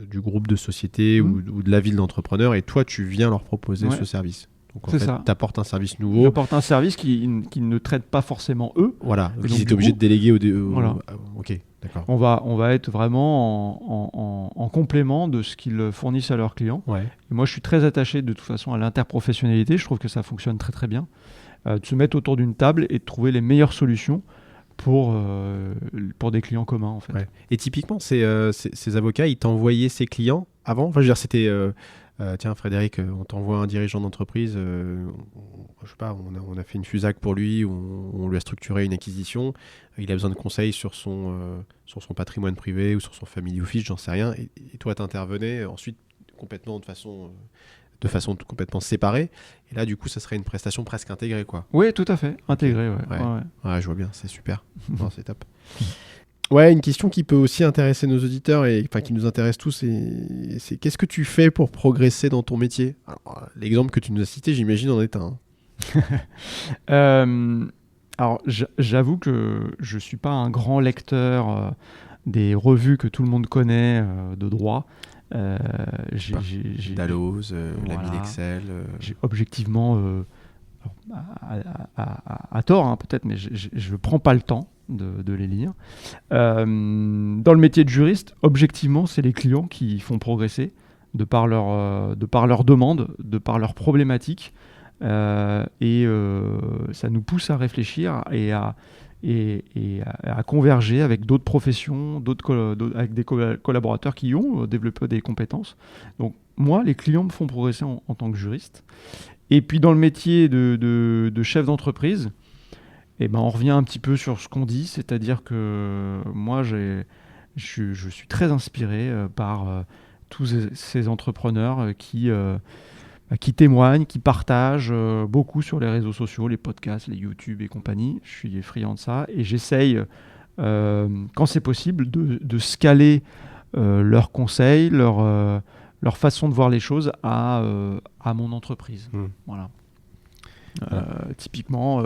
S1: du groupe de société ou de la ville d'entrepreneur, et toi, tu viens leur proposer
S2: Ouais.
S1: ce service. Donc en
S2: C'est
S1: fait,
S2: ça.
S1: tu apportes un service nouveau.
S2: J'apporte un service qui ne traite pas forcément eux.
S1: Voilà,
S2: Et donc,
S1: ils étaient
S2: du
S1: obligés
S2: coup,
S1: de déléguer
S2: voilà.
S1: Ok, d'accord.
S2: On va être vraiment en complément de ce qu'ils fournissent à leurs clients.
S1: Ouais.
S2: Et moi, je suis très attaché de toute façon à l'interprofessionnalité. Je trouve que ça fonctionne très très bien. De se mettre autour d'une table et de trouver les meilleures solutions pour des clients communs, en fait.
S1: Ouais. Et typiquement, ces avocats, ils t'envoyaient ces clients avant. Enfin, je veux dire, c'était tiens, Frédéric, on t'envoie un dirigeant d'entreprise. Je sais pas, on a fait une FUSAC pour lui, on lui a structuré une acquisition. Il a besoin de conseils sur son patrimoine privé ou sur son family office, j'en sais rien. Et toi, t'intervenais ensuite complètement de façon complètement séparée. Et là, du coup, ça serait une prestation presque intégrée, quoi.
S2: Oui, tout à fait. Intégré, ouais.
S1: Ouais.
S2: Ouais.
S1: Ouais, je vois bien, c'est super. Non, c'est top. Ouais, une question qui peut aussi intéresser nos auditeurs et qui nous intéresse tous, c'est qu'est-ce que tu fais pour progresser dans ton métier? Alors, l'exemple que tu nous as cité, j'imagine, en est un.
S2: Alors, j'avoue que je ne suis pas un grand lecteur des revues que tout le monde connaît de droit.
S1: Dalloz,
S2: voilà.
S1: l'ami d'Excel.
S2: J'ai objectivement, à tort hein, peut-être, mais je ne prends pas le temps de les lire. Dans le métier de juriste, objectivement, c'est les clients qui font progresser de par leurs demandes, de par leurs problématiques. Et ça nous pousse à réfléchir et à converger avec d'autres professions, avec des collaborateurs qui ont développé des compétences. Donc moi, les clients me font progresser en tant que juriste. Et puis dans le métier de chef d'entreprise, on revient un petit peu sur ce qu'on dit, c'est-à-dire que moi, je suis très inspiré par tous ces entrepreneurs qui témoignent, qui partagent beaucoup sur les réseaux sociaux, les podcasts, les YouTube et compagnie. Je suis friand de ça et j'essaye, quand c'est possible, de scaler leurs conseils, leur façon de voir les choses à mon entreprise. Voilà. Typiquement,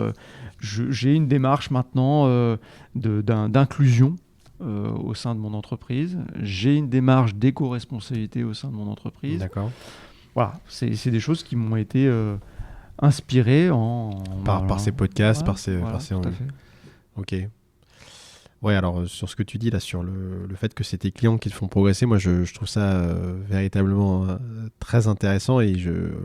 S2: j'ai une démarche maintenant d'inclusion au sein de mon entreprise. J'ai une démarche d'éco-responsabilité au sein de mon entreprise.
S1: D'accord.
S2: Voilà, c'est des choses qui m'ont été inspirées
S1: par ces podcasts,
S2: voilà,
S1: par ces
S2: tout à fait.
S1: Ok. Ouais, alors sur ce que tu dis là, sur le fait que c'est tes clients qui te font progresser, moi je trouve ça véritablement très intéressant et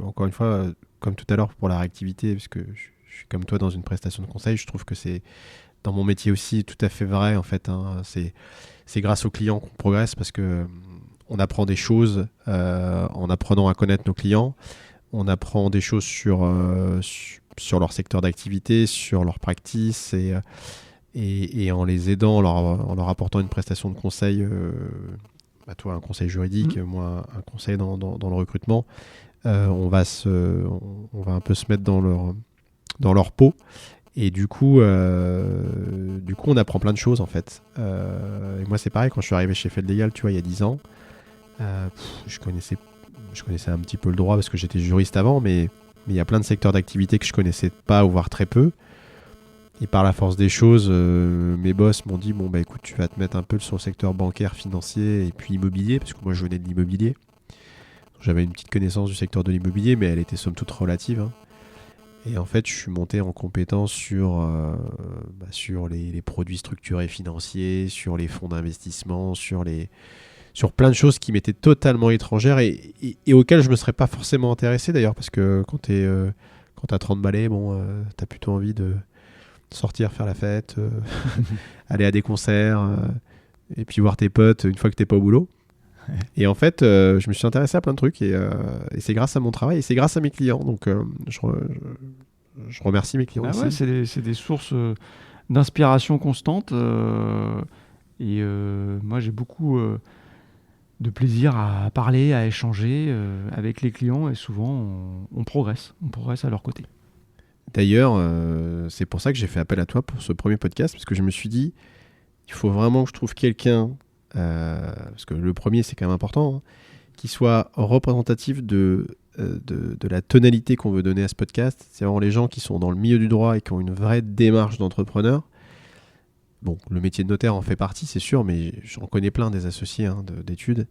S1: encore une fois, comme tout à l'heure pour la réactivité, parce que je suis comme toi dans une prestation de conseil, je trouve que c'est dans mon métier aussi tout à fait vrai en fait. Hein, c'est grâce aux clients qu'on progresse parce que on apprend des choses en apprenant à connaître nos clients, on apprend des choses sur leur secteur d'activité, sur leur practice et en les aidant, en leur apportant une prestation de conseil, toi un conseil juridique, moi un conseil dans le recrutement, on va un peu se mettre dans leur peau et du coup on apprend plein de choses en fait. Et moi c'est pareil, quand je suis arrivé chez Feld Legal, tu vois, il y a 10 ans, je connaissais un petit peu le droit parce que j'étais juriste avant, mais il y a plein de secteurs d'activité que je connaissais pas ou voire très peu. Et par la force des choses, mes boss m'ont dit bon bah écoute, tu vas te mettre un peu sur le secteur bancaire, financier et puis immobilier, parce que moi je venais de l'immobilier. J'avais une petite connaissance du secteur de l'immobilier, mais elle était somme toute relative. Hein. Et en fait, je suis monté en compétence sur les produits structurés financiers, sur les fonds d'investissement, sur plein de choses qui m'étaient totalement étrangères et auxquelles je me serais pas forcément intéressé d'ailleurs, parce que quand t'as 30 balais, t'as plutôt envie de sortir, faire la fête, aller à des concerts et puis voir tes potes une fois que t'es pas au boulot. Et en fait, je me suis intéressé à plein de trucs et c'est grâce à mon travail et c'est grâce à mes clients. Donc, je remercie mes clients
S2: Ah
S1: aussi.
S2: ouais, c'est des sources d'inspiration constante. Et moi, j'ai beaucoup de plaisir à parler, à échanger avec les clients et souvent, on progresse. On progresse à leur côté.
S1: D'ailleurs, c'est pour ça que j'ai fait appel à toi pour ce premier podcast parce que je me suis dit, il faut vraiment que je trouve quelqu'un, parce que le premier, c'est quand même important, hein, qui soit représentatif de la tonalité qu'on veut donner à ce podcast. C'est vraiment les gens qui sont dans le milieu du droit et qui ont une vraie démarche d'entrepreneur. Bon, le métier de notaire en fait partie, c'est sûr, mais j'en connais plein des associés d'études.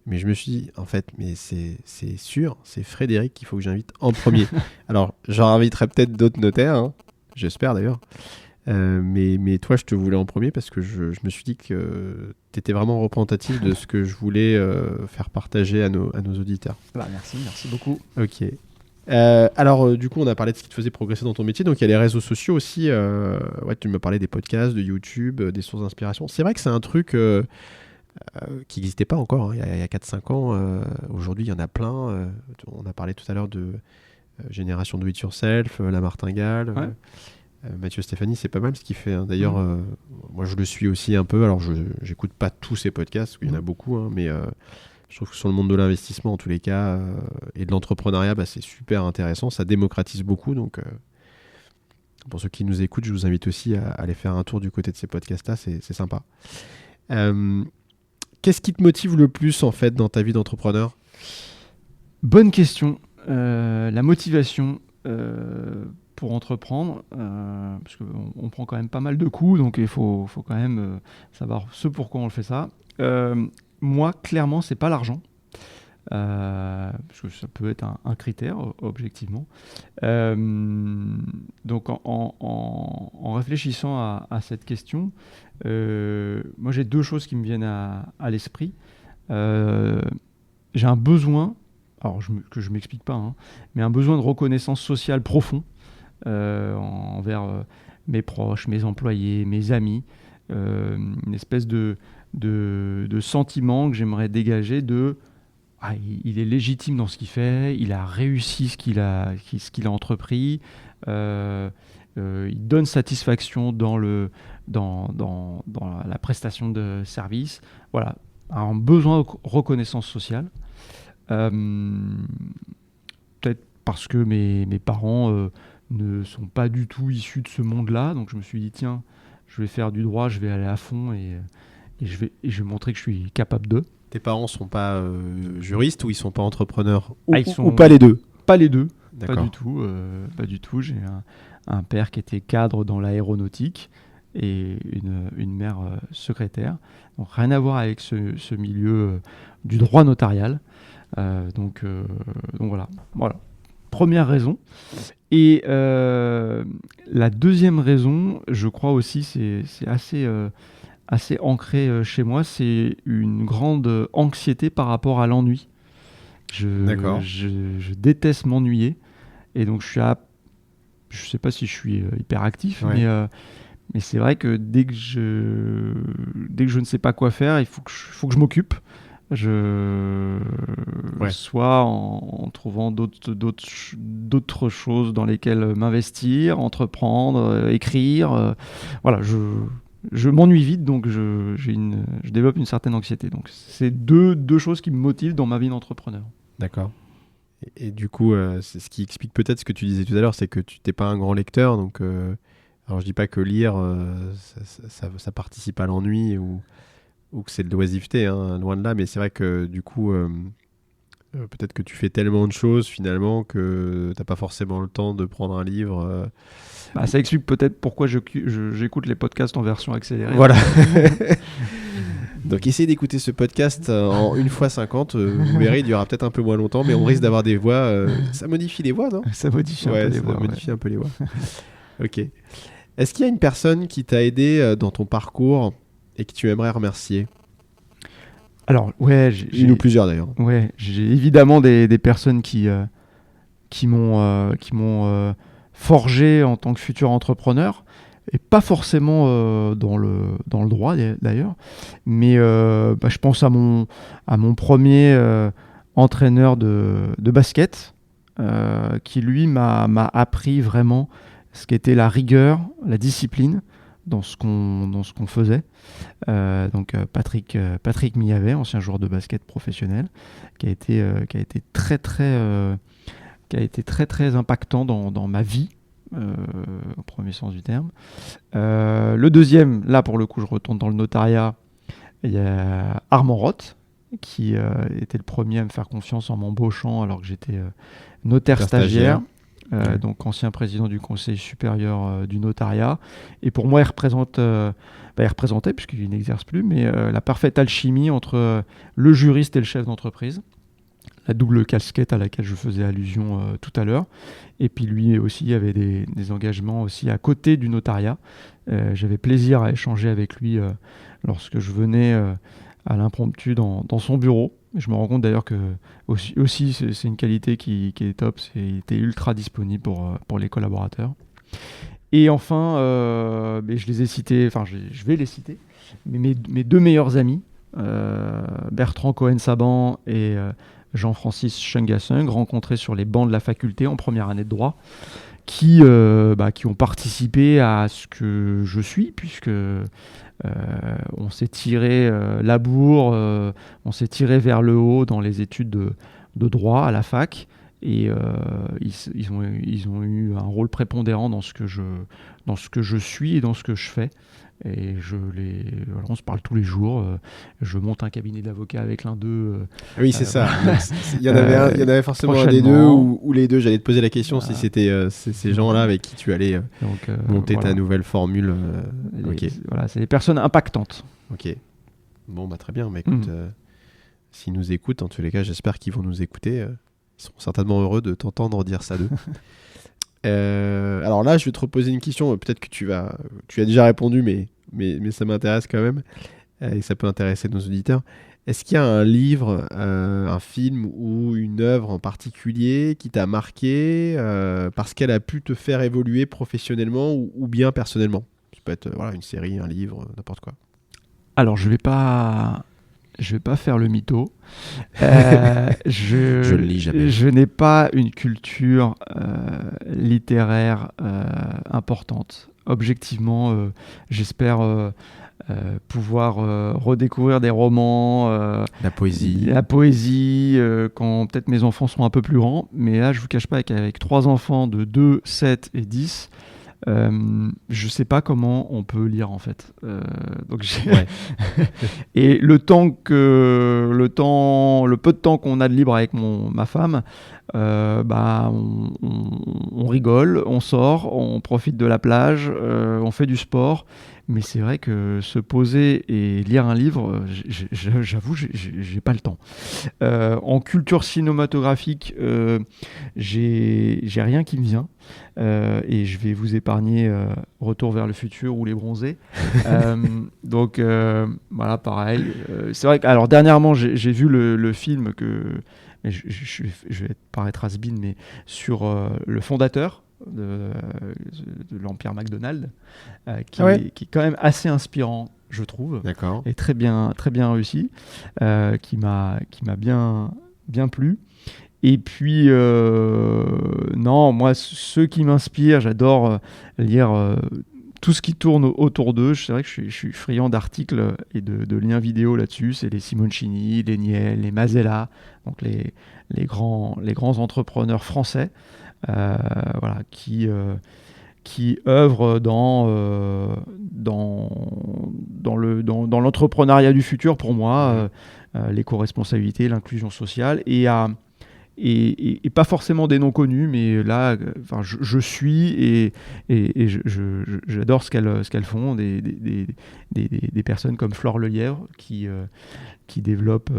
S1: Mais je me suis dit, en fait, mais c'est sûr, c'est Frédéric qu'il faut que j'invite en premier. Alors, j'en inviterai peut-être d'autres notaires, hein, j'espère d'ailleurs. Mais toi, je te voulais en premier parce que je me suis dit que tu étais vraiment représentatif de ce que je voulais faire partager à nos auditeurs.
S2: Bah, merci beaucoup.
S1: Ok. Alors, du coup, on a parlé de ce qui te faisait progresser dans ton métier. Donc, il y a les réseaux sociaux aussi. Ouais, tu me parlais des podcasts, de YouTube, des sources d'inspiration. C'est vrai que c'est un truc qui n'existait pas encore, hein, il y a 4-5 ans. Aujourd'hui, il y en a plein. On a parlé tout à l'heure de Génération Do It Yourself, La Martingale.
S2: Ouais.
S1: Mathieu Stéphanie, c'est pas mal ce qu'il fait, hein. D'ailleurs, moi, je le suis aussi un peu. Alors, je n'écoute pas tous ses podcasts, parce qu'il y en a beaucoup, hein, mais je trouve que sur le monde de l'investissement, en tous les cas, et de l'entrepreneuriat, c'est super intéressant. Ça démocratise beaucoup. Donc, pour ceux qui nous écoutent, je vous invite aussi à aller faire un tour du côté de ces podcasts-là. C'est sympa. Qu'est-ce qui te motive le plus, en fait, dans ta vie d'entrepreneur ?
S2: Bonne question. La motivation pour entreprendre, parce qu'on prend quand même pas mal de coups, donc il faut quand même savoir ce pourquoi on le fait ça. Moi, clairement, c'est pas l'argent, parce que ça peut être un critère, objectivement. Donc, en réfléchissant à cette question, moi, j'ai deux choses qui me viennent à l'esprit. J'ai un besoin, alors que je ne m'explique pas, hein, mais un besoin de reconnaissance sociale profond envers mes proches, mes employés, mes amis, une espèce de sentiment que j'aimerais dégager de il est légitime dans ce qu'il fait, il a réussi ce qu'il a entrepris, il donne satisfaction dans la prestation de service. Voilà, un besoin de reconnaissance sociale. Peut-être parce que mes parents ne sont pas du tout issus de ce monde-là, donc je me suis dit tiens, je vais faire du droit, je vais aller à fond et je vais montrer que je suis capable de.
S1: Tes parents sont pas juristes ou ils sont pas entrepreneurs
S2: ou
S1: pas les deux?
S2: Pas les deux,
S1: D'accord.
S2: pas du tout. J'ai un père qui était cadre dans l'aéronautique et une mère secrétaire. Donc rien à voir avec ce milieu du droit notarial. Donc voilà. Première raison. Et la deuxième raison, je crois aussi, c'est assez ancré chez moi, c'est une grande anxiété par rapport à l'ennui. Je déteste m'ennuyer. Et donc je sais pas si je suis hyper actif, ouais. Mais c'est vrai que dès que je ne sais pas quoi faire, il faut que je m'occupe. Soit en trouvant d'autres choses dans lesquelles m'investir, entreprendre, écrire. Voilà, je m'ennuie vite, donc je développe une certaine anxiété. Donc c'est deux choses qui me motivent dans ma vie d'entrepreneur.
S1: D'accord. Et du coup, c'est ce qui explique peut-être ce que tu disais tout à l'heure, c'est que tu n'es pas un grand lecteur. Donc, alors je dis pas que lire, ça participe à l'ennui ou que c'est de l'oisiveté, hein, loin de là. Mais c'est vrai que du coup, peut-être que tu fais tellement de choses finalement que tu n'as pas forcément le temps de prendre un livre.
S2: Ça explique peut-être pourquoi j'écoute les podcasts en version accélérée.
S1: Voilà. Donc essayez d'écouter ce podcast en 1x50. Vous verrez, il y aura peut-être un peu moins longtemps, mais on risque d'avoir des voix. Ça modifie les voix, non ?
S2: Ça modifie un
S1: peu les voix. Ok. Est-ce qu'il y a une personne qui t'a aidé dans ton parcours et que tu aimerais remercier ?
S2: Alors, ouais,
S1: une ou plusieurs d'ailleurs.
S2: Ouais, j'ai évidemment des personnes qui m'ont forgé en tant que futur entrepreneur. et pas forcément dans le droit d'ailleurs, mais je pense à mon premier entraîneur de basket, qui lui m'a appris vraiment ce qu'était la rigueur, la discipline dans ce qu'on faisait. Donc Patrick Millavet, ancien joueur de basket professionnel, qui a été très très impactant dans ma vie, au premier sens du terme. Le deuxième, là pour le coup je retourne dans le notariat, il y a Armand Roth, qui était le premier à me faire confiance en m'embauchant alors que j'étais notaire stagiaire. Donc ancien président du Conseil supérieur du notariat. Et pour moi, il représentait, puisqu'il n'exerce plus, mais la parfaite alchimie entre le juriste et le chef d'entreprise. La double casquette à laquelle je faisais allusion tout à l'heure. Et puis lui aussi avait des engagements aussi à côté du notariat. J'avais plaisir à échanger avec lui lorsque je venais à l'impromptu dans son bureau. Je me rends compte d'ailleurs que aussi c'est une qualité qui est top, c'est qu'il était ultra disponible pour les collaborateurs. Et enfin, je les ai cités, je vais les citer, mais mes deux meilleurs amis, Bertrand Cohen-Saban et Jean-Francis Chungasung, rencontrés sur les bancs de la faculté en première année de droit, qui ont participé à ce que je suis, puisque on s'est tiré la bourre, on s'est tiré vers le haut dans les études de droit à la fac, et ils ont eu un rôle prépondérant dans ce que je suis et dans ce que je fais. Et on se parle tous les jours. Je monte un cabinet d'avocats avec l'un d'eux.
S1: Oui, c'est ça. Il y en avait forcément un des deux ou les deux. J'allais te poser la question si c'était ces gens-là avec qui tu allais monter ta nouvelle formule.
S2: Voilà, c'est des personnes impactantes.
S1: Ok. Bon, très bien. Mais écoute, s'ils nous écoutent, en tous les cas, j'espère qu'ils vont nous écouter. Ils seront certainement heureux de t'entendre dire ça d'eux. Alors là, je vais te reposer une question. Peut-être que tu as déjà répondu, mais ça m'intéresse quand même. Et ça peut intéresser nos auditeurs. Est-ce qu'il y a un livre, un film ou une œuvre en particulier qui t'a marqué parce qu'elle a pu te faire évoluer professionnellement ou bien personnellement? Ça peut être une série, un livre, n'importe quoi.
S2: Alors, je vais pas faire le mytho.
S1: Je ne lis jamais.
S2: Je n'ai pas une culture littéraire importante. Objectivement, j'espère pouvoir redécouvrir des romans,
S1: la poésie,
S2: quand peut-être mes enfants sont un peu plus grands. Mais là, je ne vous cache pas qu'avec 3 enfants de 2, 7 et 10, je sais pas comment on peut lire en fait. Et le peu de temps qu'on a de libre avec ma femme, on rigole, on sort, on profite de la plage, on fait du sport. Mais c'est vrai que se poser et lire un livre, j'avoue, j'ai pas le temps. En culture cinématographique, j'ai rien qui me vient. Et je vais vous épargner Retour vers le futur ou Les Bronzés. Donc voilà, pareil. C'est vrai que alors dernièrement, j'ai vu le film je vais paraître has-been, mais sur le fondateur de l'Empire McDonald's, qui est quand même assez inspirant, je trouve.
S1: D'accord.
S2: Et très bien réussi, qui m'a bien plu. Et puis, non, moi, ceux qui m'inspirent, j'adore lire tout ce qui tourne autour d'eux. C'est vrai que je suis friand d'articles et de liens vidéo là-dessus. C'est les Simoncini, les Niel, les Mazella, donc les grands entrepreneurs français, qui œuvrent dans l'entrepreneuriat du futur, pour moi, l'éco-responsabilité, l'inclusion sociale, et pas forcément des noms connus, mais là, je suis et j'adore ce qu'elles font, des personnes comme Flore Lelièvre qui développe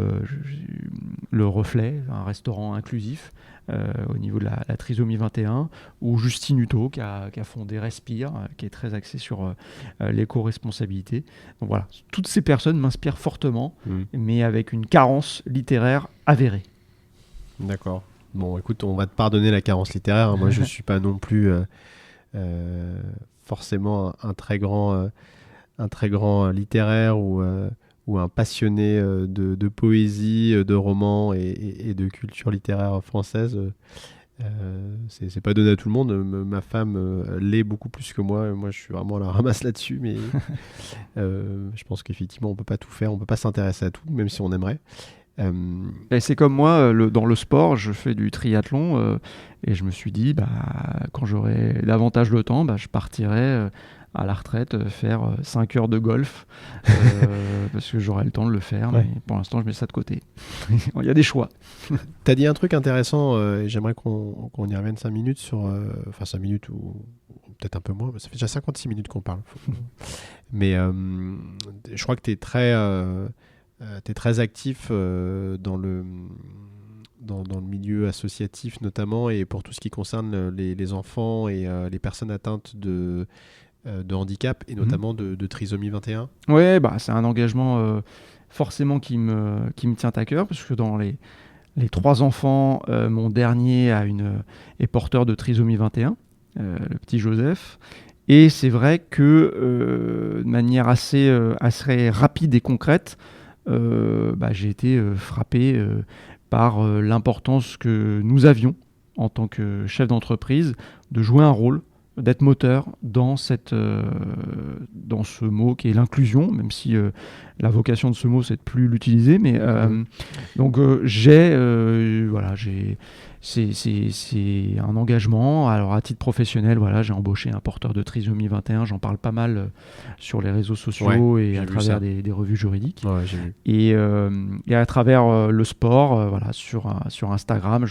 S2: le Reflet, un restaurant inclusif au niveau de la trisomie 21, ou Justine Hutto qui a fondé Respire, qui est très axé sur l'éco-responsabilité. Donc voilà, toutes ces personnes m'inspirent fortement, mais avec une carence littéraire avérée.
S1: D'accord. Bon, écoute, on va te pardonner la carence littéraire. Moi, je ne suis pas non plus forcément un très grand littéraire ou un passionné de poésie, de romans et de culture littéraire française. C'est pas donné à tout le monde. Ma femme l'est beaucoup plus que moi. Moi, je suis vraiment à la ramasse là-dessus, mais je pense qu'effectivement, on peut pas tout faire, on peut pas s'intéresser à tout, même si on aimerait.
S2: Et c'est comme moi, dans le sport, je fais du triathlon et je me suis dit, quand j'aurai davantage le temps, je partirai à la retraite faire 5 heures de golf parce que j'aurai le temps de le faire,
S1: Ouais.
S2: mais pour l'instant, je mets ça de côté. Il y a des choix.
S1: T'as dit un truc intéressant et j'aimerais qu'on y revienne 5 minutes sur... 5 minutes ou peut-être un peu moins, mais ça fait déjà 56 minutes qu'on parle. Mais je crois que t'es très actif dans le milieu associatif notamment, et pour tout ce qui concerne les enfants et les personnes atteintes de handicap, et notamment de trisomie 21.
S2: Ouais, c'est un engagement forcément qui me tient à cœur, parce que dans les 3 enfants, mon dernier est porteur de trisomie 21, le petit Joseph. Et c'est vrai que de manière assez rapide et concrète, j'ai été frappé par l'importance que nous avions en tant que chef d'entreprise de jouer un rôle, d'être moteur dans ce mot qui est l'inclusion, même si la vocation de ce mot c'est de plus l'utiliser, mais donc c'est un engagement. Alors à titre professionnel, j'ai embauché un porteur de trisomie 21, j'en parle pas mal sur les réseaux sociaux et à travers des revues juridiques.
S1: Ouais, j'ai vu.
S2: Et à travers le sport, sur Instagram,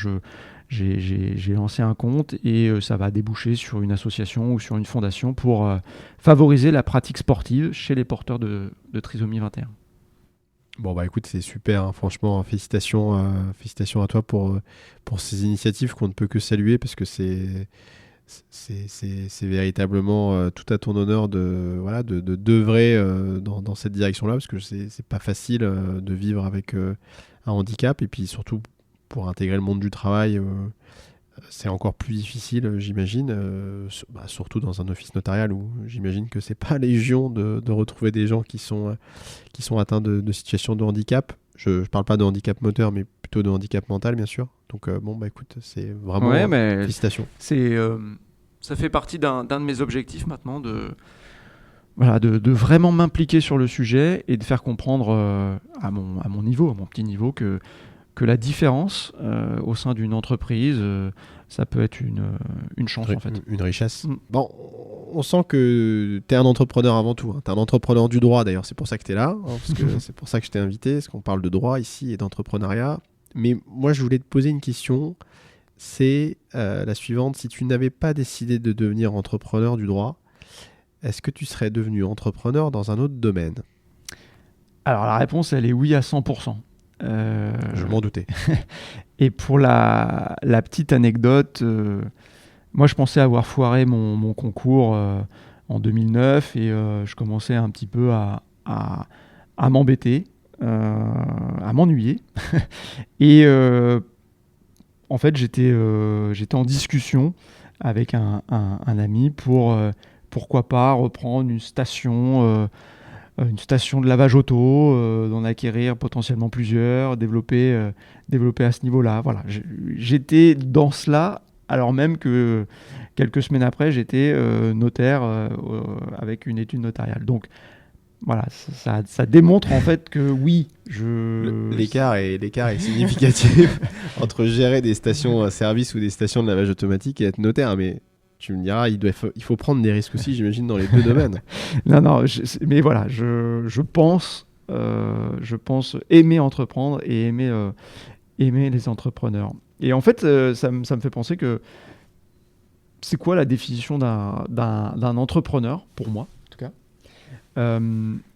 S2: j'ai lancé un compte et ça va déboucher sur une association ou sur une fondation pour favoriser la pratique sportive chez les porteurs de trisomie 21.
S1: Bon, écoute, c'est super, hein. Franchement, félicitations à toi pour ces initiatives qu'on ne peut que saluer, parce que c'est véritablement tout à ton honneur d'œuvrer dans cette direction-là, parce que c'est pas facile de vivre avec un handicap, et puis surtout pour intégrer le monde du travail, c'est encore plus difficile, j'imagine, surtout dans un office notarial où j'imagine que c'est pas légion de retrouver des gens qui sont atteints de situations de handicap. Je parle pas de handicap moteur, mais plutôt de handicap mental, bien sûr. Donc écoute, c'est vraiment félicitations.
S2: Ça fait partie d'un de mes objectifs maintenant de vraiment m'impliquer sur le sujet et de faire comprendre à mon niveau, à mon petit niveau, que la différence au sein d'une entreprise, ça peut être une chance, en fait.
S1: Une richesse. Bon, on sent que tu es un entrepreneur avant tout. Hein. Tu es un entrepreneur du droit, d'ailleurs. C'est pour ça que tu es là. Hein, parce que c'est pour ça que je t'ai invité. Parce qu'on parle de droit ici et d'entrepreneuriat. Mais moi, je voulais te poser une question. C'est la suivante. Si tu n'avais pas décidé de devenir entrepreneur du droit, est-ce que tu serais devenu entrepreneur dans un autre domaine ?
S2: Alors, la réponse, elle est oui à 100%.
S1: Je m'en doutais.
S2: Et pour la petite anecdote, moi je pensais avoir foiré mon concours en 2009 et je commençais un petit peu à m'embêter, à m'ennuyer. Et en fait j'étais en discussion avec un ami pour pourquoi pas reprendre une station de lavage auto, d'en acquérir potentiellement plusieurs, développer à ce niveau-là. Voilà, j'étais dans cela, alors même que quelques semaines après, j'étais notaire avec une étude notariale. Donc voilà, ça démontre en fait que oui,
S1: l'écart est significatif entre gérer des stations-service ou des stations de lavage automatique et être notaire, mais tu me diras, il faut prendre des risques aussi, j'imagine, dans les deux domaines.
S2: Non, mais voilà, je pense aimer entreprendre et aimer les entrepreneurs. Et en fait, ça me fait penser que c'est quoi la définition d'un entrepreneur, pour moi, en tout cas.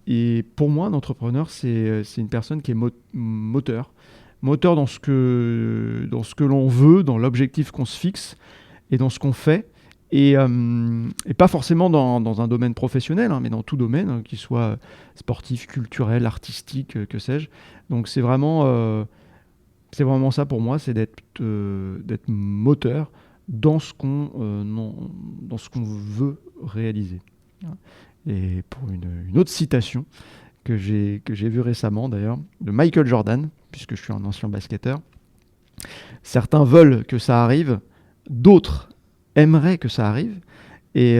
S2: Et pour moi, un entrepreneur, c'est une personne qui est moteur dans ce que l'on veut, dans l'objectif qu'on se fixe et dans ce qu'on fait. Et pas forcément dans un domaine professionnel, hein, mais dans tout domaine, qu'il soit sportif, culturel, artistique, que sais-je. Donc c'est vraiment ça pour moi, c'est d'être moteur dans ce qu'on veut réaliser. Et pour une autre citation que j'ai vue récemment d'ailleurs, de Michael Jordan, puisque je suis un ancien basketteur, certains veulent que ça arrive, d'autres aimeraient que ça arrive, et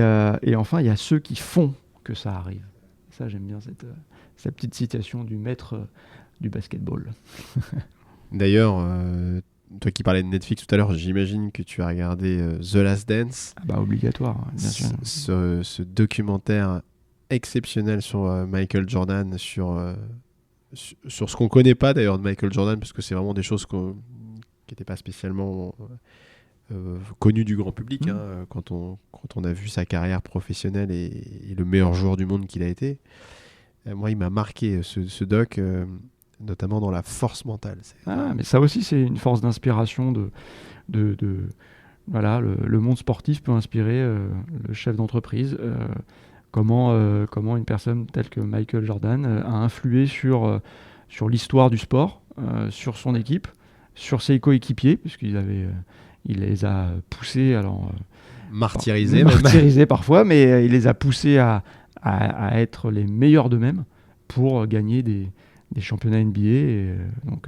S2: enfin il y a ceux qui font que ça arrive. Ça, j'aime bien cette petite citation du maître du basketball.
S1: D'ailleurs, toi qui parlais de Netflix tout à l'heure, j'imagine que tu as regardé The Last Dance.
S2: Ah bah obligatoire, bien sûr.
S1: Ce documentaire exceptionnel sur Michael Jordan, sur ce qu'on connaît pas d'ailleurs de Michael Jordan, parce que c'est vraiment des choses qui n'étaient pas spécialement connues du grand public, quand on a vu sa carrière professionnelle et le meilleur joueur du monde qu'il a été. Moi, il m'a marqué ce doc, notamment dans la force mentale.
S2: Mais ça aussi, c'est une force d'inspiration voilà, le monde sportif peut inspirer le chef d'entreprise. Comment une personne telle que Michael Jordan a influé sur l'histoire du sport, sur son équipe, sur ses coéquipiers, puisqu'il il les a poussés, martyrisés parfois, mais il les a poussés à être les meilleurs d'eux-mêmes pour gagner des championnats NBA. Donc,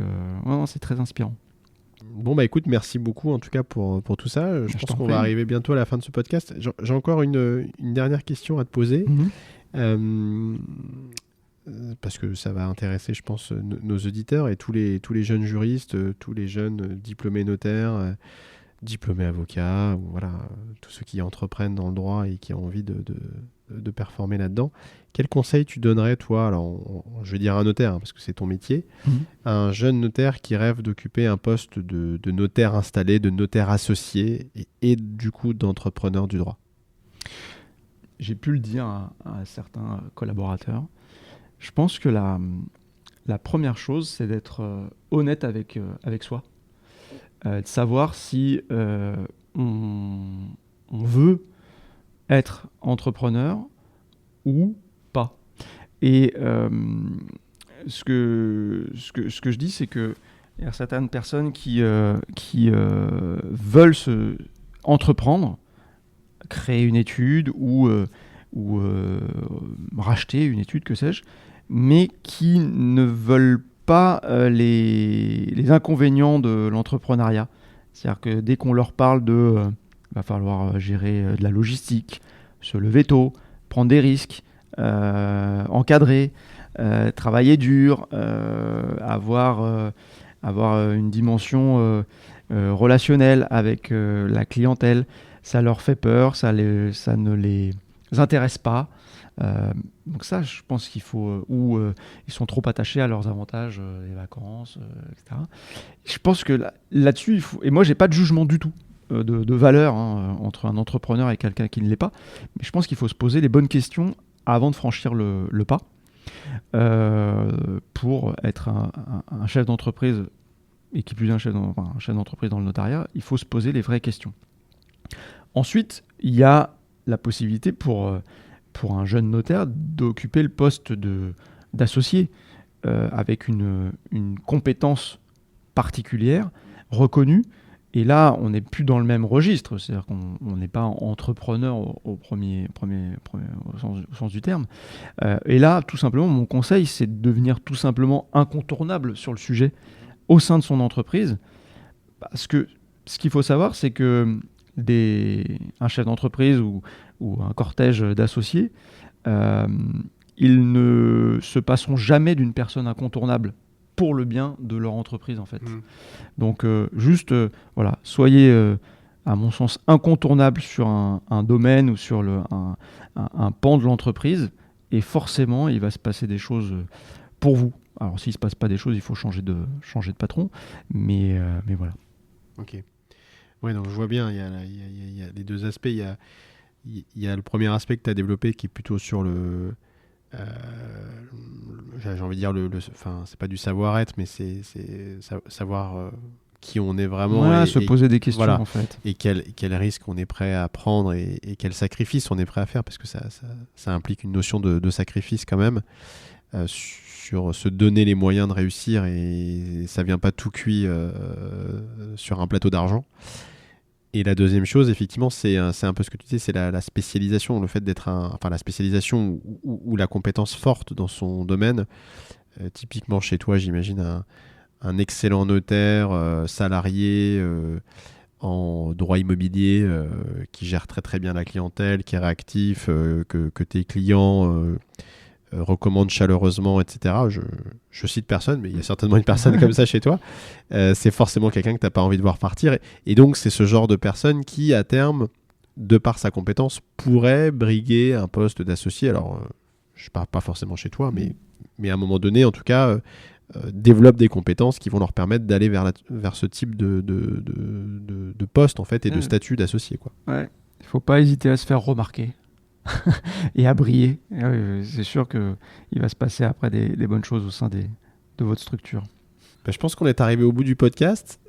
S2: c'est très inspirant.
S1: Bon, bah écoute, merci beaucoup en tout cas pour tout ça. Je pense qu'on va arriver bientôt à la fin de ce podcast. J'ai encore une dernière question à te poser. Parce que ça va intéresser, je pense, nos auditeurs et tous les jeunes juristes, tous les jeunes diplômés notaires, diplômés avocats, voilà, tous ceux qui entreprennent dans le droit et qui ont envie de performer là-dedans. Quel conseil tu donnerais, toi, alors je vais dire un notaire, parce que c'est ton métier, à un jeune notaire qui rêve d'occuper un poste de notaire installé, de notaire associé et du coup d'entrepreneur du droit?
S2: J'ai pu le dire à certains collaborateurs. Je pense que la première chose, c'est d'être honnête avec soi. De savoir si on veut être entrepreneur ou pas. Et ce que je dis, c'est qu'il y a certaines personnes qui veulent entreprendre, créer une étude ou racheter une étude, que sais-je, mais qui ne veulent pas les inconvénients de l'entrepreneuriat. C'est-à-dire que dès qu'on leur parle va falloir gérer de la logistique, se lever tôt, prendre des risques, encadrer, travailler dur, avoir une dimension relationnelle avec la clientèle, ça leur fait peur, ça ne les intéresse pas. Donc ça, je pense qu'il faut... ils sont trop attachés à leurs avantages, les vacances, etc. Je pense que là-dessus, il faut... Et moi, j'ai pas de jugement du tout de valeur entre un entrepreneur et quelqu'un qui ne l'est pas. Mais je pense qu'il faut se poser les bonnes questions avant de franchir le pas. Pour être un chef d'entreprise, et qui plus est un chef d'entreprise dans le notariat, il faut se poser les vraies questions. Ensuite, il y a la possibilité pour un jeune notaire d'occuper le poste d'associé avec une compétence particulière, reconnue. Et là, on n'est plus dans le même registre, c'est-à-dire qu'on n'est pas entrepreneur au sens du terme. Et là, tout simplement, mon conseil, c'est de devenir tout simplement incontournable sur le sujet au sein de son entreprise. Parce que ce qu'il faut savoir, c'est que un chef d'entreprise ou un cortège d'associés, ils ne se passeront jamais d'une personne incontournable pour le bien de leur entreprise, en fait. Donc, voilà, soyez, à mon sens, incontournable sur un domaine ou sur un pan de l'entreprise, et forcément, il va se passer des choses pour vous. Alors, s'il ne se passe pas des choses, il faut changer de patron, mais voilà.
S1: Ok. Ouais, donc je vois bien, il y a les deux aspects. Il y a le premier aspect que tu as développé qui est plutôt sur le... j'ai envie de dire enfin, c'est pas du savoir-être, mais c'est savoir qui on est vraiment.
S2: Ouais, se poser des questions, voilà, en fait.
S1: Et quel risque on est prêt à prendre et quel sacrifice on est prêt à faire, parce que ça implique une notion de sacrifice quand même, sur se donner les moyens de réussir, et ça vient pas tout cuit sur un plateau d'argent. Et la deuxième chose, effectivement, c'est un peu ce que tu disais, c'est la spécialisation, le fait d'être la spécialisation ou la compétence forte dans son domaine. Typiquement chez toi, j'imagine un excellent notaire salarié en droit immobilier qui gère très très bien la clientèle, qui est réactif, que tes clients recommandent chaleureusement, etc. Je cite personne, mais il y a certainement une personne comme ça chez toi. C'est forcément quelqu'un que tu n'as pas envie de voir partir. Et donc, c'est ce genre de personne qui, à terme, de par sa compétence, pourrait briguer un poste d'associé. Alors, je ne parle pas forcément chez toi, mais à un moment donné, en tout cas, développe des compétences qui vont leur permettre d'aller vers ce type de poste, en fait, et de statut d'associé, quoi.
S2: Ouais. Il ne faut pas hésiter à se faire remarquer. Et à briller. C'est sûr qu'il va se passer après des bonnes choses au sein de votre structure.
S1: Je pense qu'on est arrivé au bout du podcast.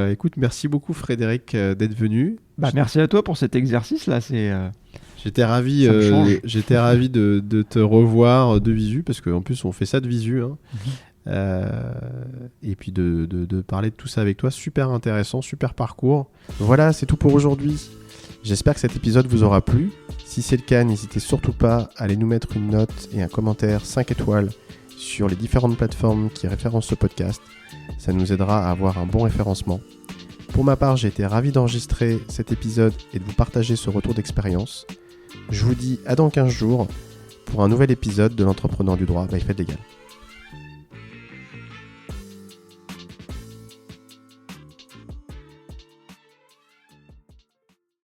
S1: Écoute, merci beaucoup Frédéric d'être venu.
S2: Merci à toi pour cet exercice-là.
S1: J'étais ravi de te revoir de visu, parce qu'en plus on fait ça de visu. Hein. Et puis de parler de tout ça avec toi. Super intéressant, super parcours. Voilà, c'est tout pour aujourd'hui. J'espère que cet épisode vous aura plu. Si c'est le cas, n'hésitez surtout pas à aller nous mettre une note et un commentaire 5 étoiles sur les différentes plateformes qui référencent ce podcast. Ça nous aidera à avoir un bon référencement. Pour ma part, j'ai été ravi d'enregistrer cet épisode et de vous partager ce retour d'expérience. Je vous dis à dans 15 jours pour un nouvel épisode de l'Entrepreneur du droit by Faites Légal.